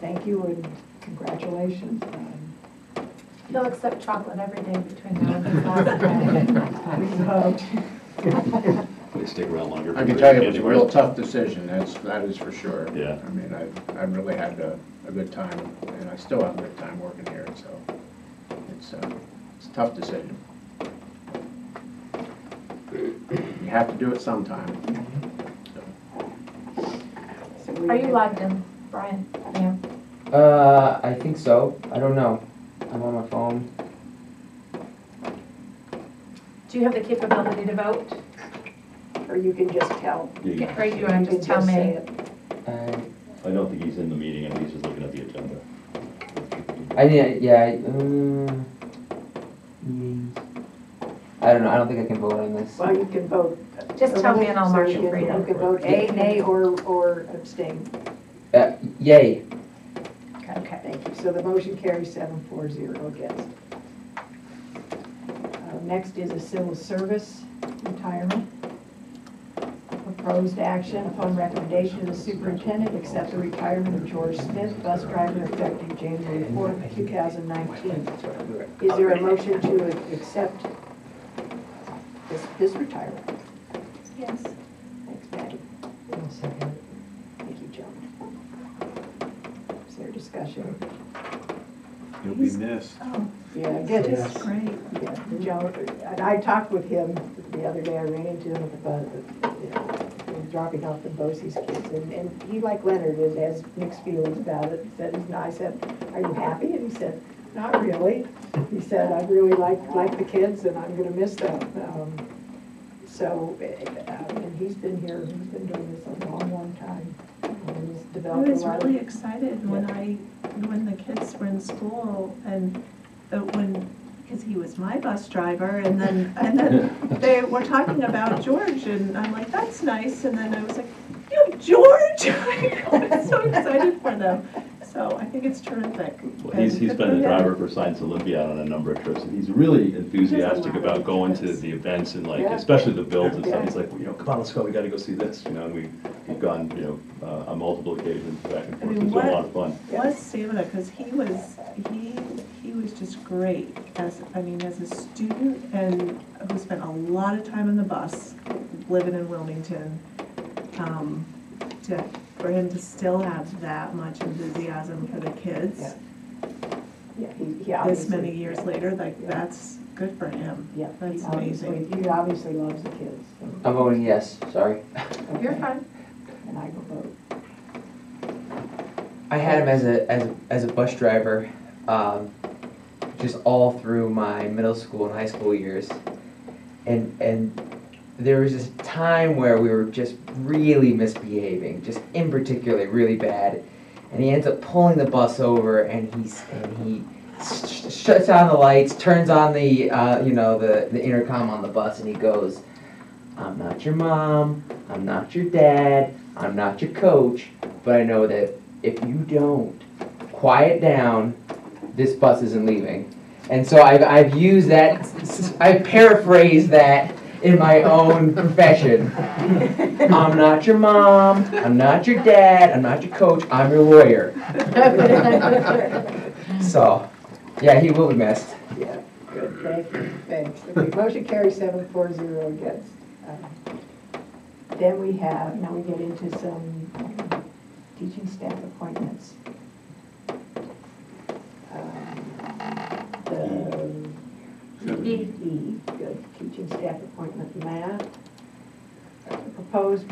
thank you and congratulations. He'll accept chocolate every day between now and his last day. They stick around longer. I can tell you it was a real tough decision, that is for sure. Yeah. I mean, I really had a good time, and I still have a good time working here, so it's a tough decision. You have to do it sometime. So. Are you logged in, Brian? Yeah. I think so. I don't know. I'm on my phone. Do you have the capability to vote? Or you can just tell. Or you want to just tell me? I don't think he's in the meeting. I think he's just looking at the agenda. Meetings. I don't know, I don't think I can vote on this. Well, you can vote. Just tell me and I'll mark So it for you. You can vote A, nay, or abstain. Yay. Okay, thank you. So the motion carries 7-4-0 against. Next is a civil service retirement. Proposed action upon recommendation of the superintendent, accept the retirement of George Smith, bus driver, effective January 4th, 2019. Is there a motion to accept this retirement? Yes. Thanks, Patty. Thank you, Joan. Is there discussion? You'll be missed. Oh, Yeah, good. that's great. Yeah, Joe, and I talked with him the other day, I ran into him at the bus, dropping off the BOCES kids, and he, like Leonard, has mixed feelings about it. He said he's nice. I said, are you happy? And he said, not really. He said, I really like the kids, and I'm gonna miss them. And he's been here, he's been doing this a long time. And he's I developed was a lot really of, excited when the kids were in school and because he was my bus driver, and then they were talking about George, and I'm like, that's nice, and then I was like, you know, George! I was so excited for them. So I think it's terrific. Well, he's been the driver for Science Olympiad on a number of trips, and he's really enthusiastic about going to the events and like, especially the builds and stuff. He's like, come on, let's go, we gotta go see this, and we've gone, on multiple occasions back and forth. It's been a lot of fun. Was Stamina, because he was just great as a student, and who spent a lot of time on the bus, living in Wilmington, for him to still have that much enthusiasm for the kids. he This obviously, many years later, that's good for him. Yeah, That's amazing. He obviously loves the kids. So. I'm voting yes, sorry. You're fine. And I will vote. I had him as a bus driver, just all through my middle school and high school years. And there was this time where we were just really misbehaving, just in particular really bad. And he ends up pulling the bus over, and he shuts on the lights, turns on the the intercom on the bus, and he goes, "I'm not your mom, I'm not your dad, I'm not your coach, but I know that if you don't quiet down, this bus isn't leaving." And so I've used that, I've paraphrased that in my own profession. I'm not your mom, I'm not your dad, I'm not your coach, I'm your lawyer. So, yeah, he will be missed. Yeah, good, thank you, thanks. Okay, motion carries 7-4-0 against. Then we get into some teaching staff appointments. Good, teaching staff appointment math. Proposed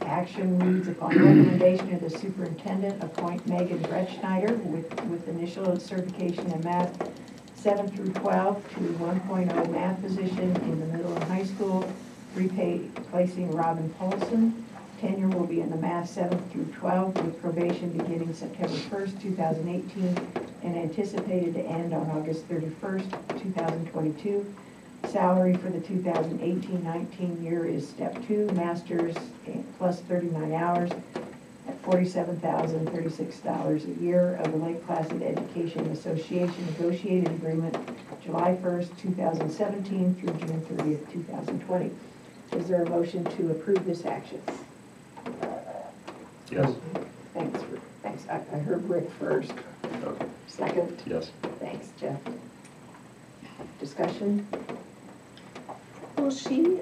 action reads, upon recommendation of the superintendent, appoint Megan Bretschneider with initial certification in math 7 through 12 to 1.0 math position in the middle and high school, replacing Robin Paulson. Tenure will be in the math 7 through 12 with probation beginning September 1st, 2018 and anticipated to end on August 31st, 2022. Salary for the 2018-19 year is step 2, master's plus 39 hours at $47,036 a year of the Lake Placid Education Association negotiated agreement July 1st, 2017 through June 30th, 2020. Is there a motion to approve this action? Yes. Thanks. I heard Rick first. Okay. Second? Yes. Thanks, Jeff. Discussion? Will she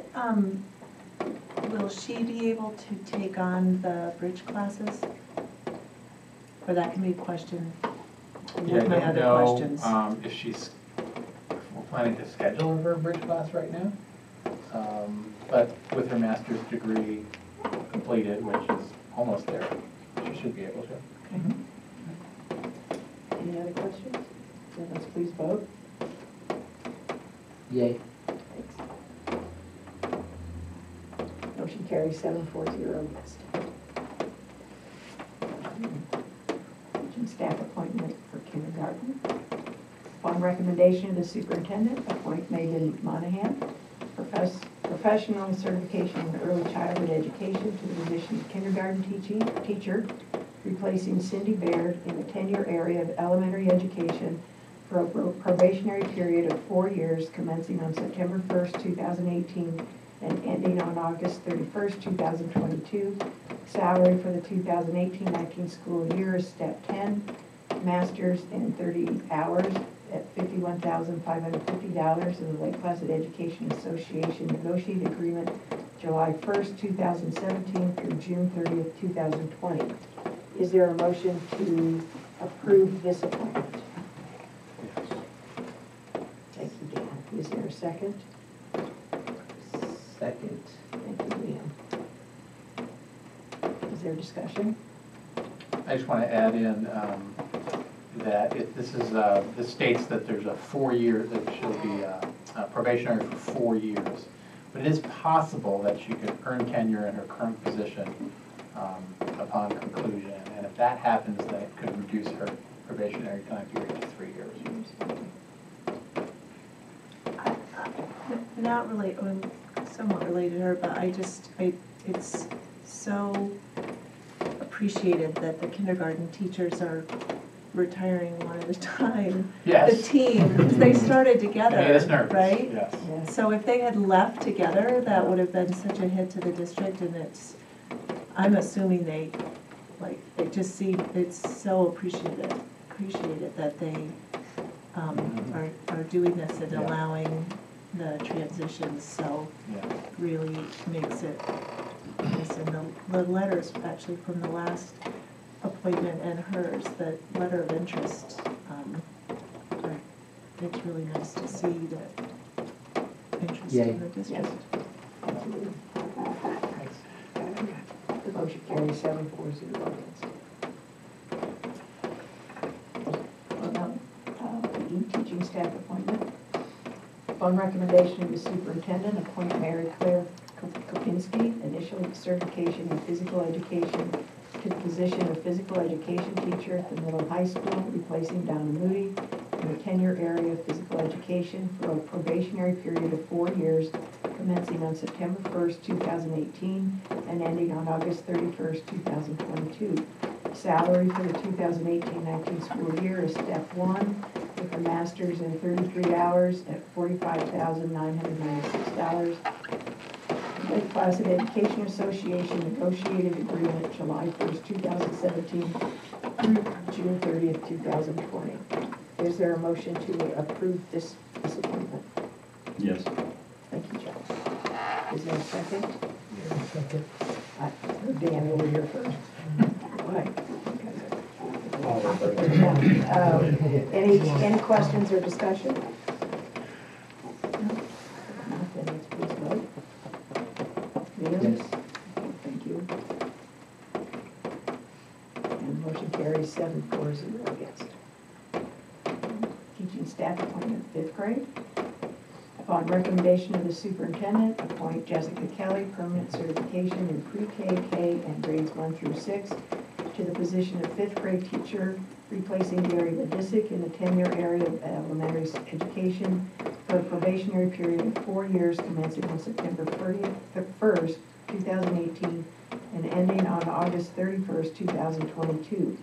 be able to take on the bridge classes? Or that can be a question with my other questions. If we're planning to schedule her bridge class right now. But with her master's degree completed, which is almost there, she should be able to. Okay. Any other questions? Then let's please vote. Yay. Thanks. Motion carries 7-4-0 against. Teaching staff appointment for kindergarten. Upon recommendation of the superintendent, appoint Megan Monahan professional certification in early childhood education to the position of kindergarten teacher, replacing Cindy Baird in the tenure area of elementary education for a probationary period of 4 years commencing on September 1st, 2018 and ending on August 31st, 2022. Salary for the 2018-19 school year is step 10, masters in 30 hours at $51,550 in the Lake Placid Education Association negotiated agreement July 1st, 2017 through June 30th, 2020. Is there a motion to approve this appointment? Yes. Thank you, Dan. Is there a second? Second. Thank you, Liam. Is there discussion? I just want to add in that this states that there's a 4-year, that she'll be probationary for 4 years. But it is possible that she could earn tenure in her current position upon conclusion. And if that happens, then it could reduce her probationary time period to 3 years. Not related, somewhat related to her, but it's so appreciated that the kindergarten teachers are retiring one at a time. Yes. The team, because they started together, Made us nervous, right? yes. So if they had left together, that would have been such a hit to the district, and I'm assuming it's so appreciated that they are doing this and allowing the transitions, so really makes it nice. And the letters actually from the last appointment and hers, the letter of interest, it's really nice to see the interest in the district. The motion carries 7-4-0 against. Teaching staff appointment. Upon recommendation of the superintendent, appoint Mary Claire Kopinski, initial certification in physical education, to the position of physical education teacher at the middle high school, replacing Donna Moody in the tenure area of physical education for a probationary period of 4 years, commencing on September 1st, 2018, and ending on August 31st, 2022. Salary for the 2018-19 school year is step 1, with a master's in 33 hours at $45,996. Lake Placid Education Association negotiated agreement July 1st, 2017 through June 30th, 2020. Is there a motion to approve this appointment? Yes. Thank you, Joe. Is there a second? Second. Dan over here first. Right. Any questions or discussion? Please vote. Yes. Thank you. And motion carries 7-4-0 against. Teaching staff appointment, 5th grade. Upon recommendation of the superintendent, appoint Jessica Kelly, permanent certification in pre-K, K, and grades 1 through 6, to the position of 5th grade teacher, replacing Gary Ladisick in the tenure area of elementary education for a probationary period of 4 years commencing on September 1st, 2018, and ending on August 31st, 2022.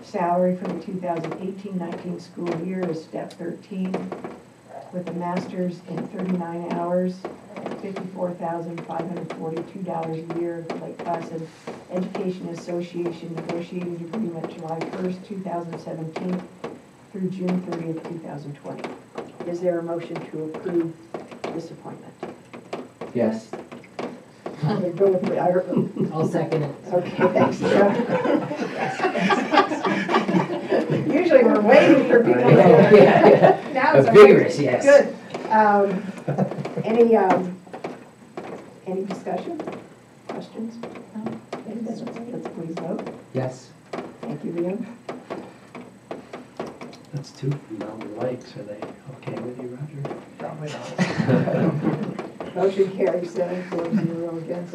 Salary for the 2018-19 school year is step 13, with a master's in 39 hours at $54,542 a year. Lake Placid Education Association negotiated agreement July 1st, 2017 through June 30th, 2020. Is there a motion to approve this appointment? Yes. I'll second it. Okay, thanks, Joe. Usually we're waiting for people to. Now it's vigorous, yes. Good. Any discussion? Questions? No? Okay, let's please vote. Yes. Thank you, Liam. That's 2 from Mountain Lakes. Are they okay with you, Roger? Probably not. Motion carries 7-4-0 against.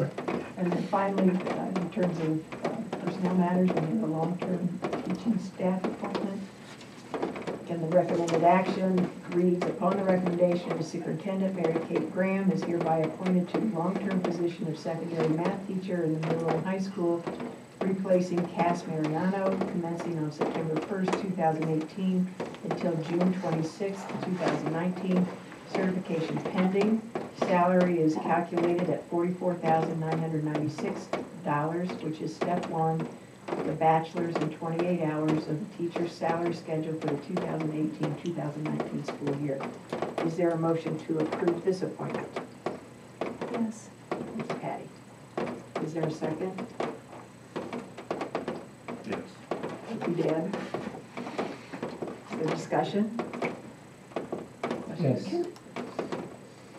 And then finally, in terms of personnel matters, we have a long-term teaching staff appointment. And the recommended action reads, upon the recommendation of the superintendent, Mary Kate Graham is hereby appointed to the long-term position of secondary math teacher in the middle and high school, replacing Cass Mariano, commencing on September 1st, 2018 until June 26th, 2019. Certification pending. Salary is calculated at $44,996, which is step one of the bachelor's and 28 hours of the teacher's salary schedule for the 2018-2019 school year. Is there a motion to approve this appointment? Yes. Ms. Patty. Is there a second? Yes. Thank you, Deb. Is there discussion? Yes.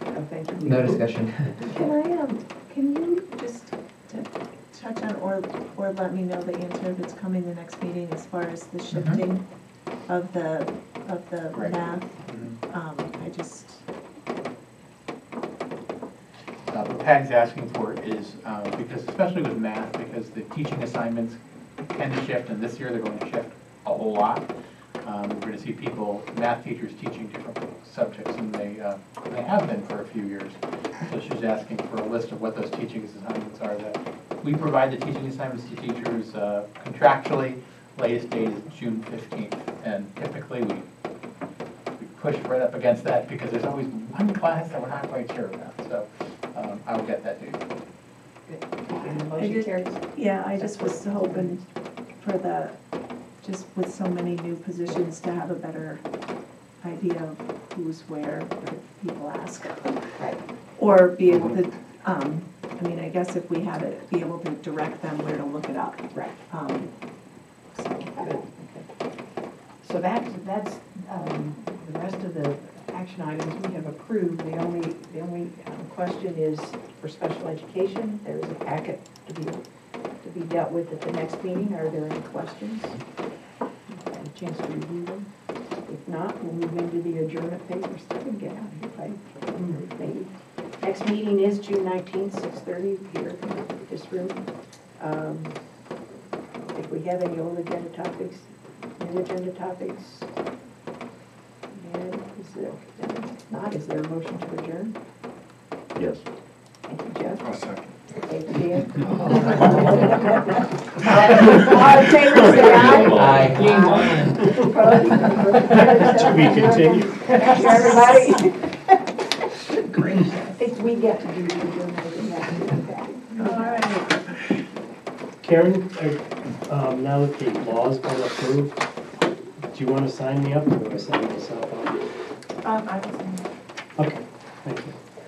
Oh, thank you. No discussion. Can you just touch on or let me know the answer if it's coming the next meeting as far as the shifting of the Right. math? Mhm. I just, What Patty's asking for is, because especially with math, because the teaching assignments tend to shift, and this year they're going to shift a whole lot. We're going to see people, math teachers teaching different subjects than they have been for a few years. So she's asking for a list of what those teaching assignments are. That we provide the teaching assignments to teachers contractually. Latest date is June 15th, and typically we push right up against that because there's always one class that we're not quite sure about. So I will get that date. And the motion carries. yeah, I just was hoping for just with so many new positions to have a better idea of who's where if people ask. Right. Or be able to, I mean, I guess if we have it, be able to direct them where to look it up. Right. So, Good. Okay. So that's the rest of the action items we have approved. The only question is for special education. There is a packet to be dealt with at the next meeting. Are there any questions? You've had a chance to review them. If not, we'll move into the adjournment phase. We're still going to get out of here by maybe. Next meeting is June 19th, 6:30 here in this room. If we have any old agenda topics, new agenda topics, and is there a motion to adjourn? Yes. Thank you, Jeff. I'll second. Thank you, Dan. All in favor, say aye. Aye. Opposed? To be continued. Thank you, everybody. Great. I think we get to do the adjournment. all right. Karen, now that the law's been approved, do you want to sign me up or do I sign myself up? I was in Okay, thank you.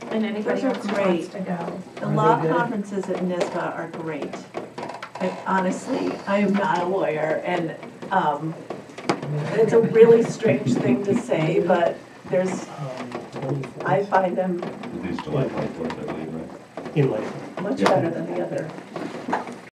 And anybody Those are else who great. wants to go. The Are law they good? conferences at NISBA are great. Honestly, I am not a lawyer, and it's a really strange thing to say, but I find them These July 24th, I believe, right? In Lakeland. much better than the other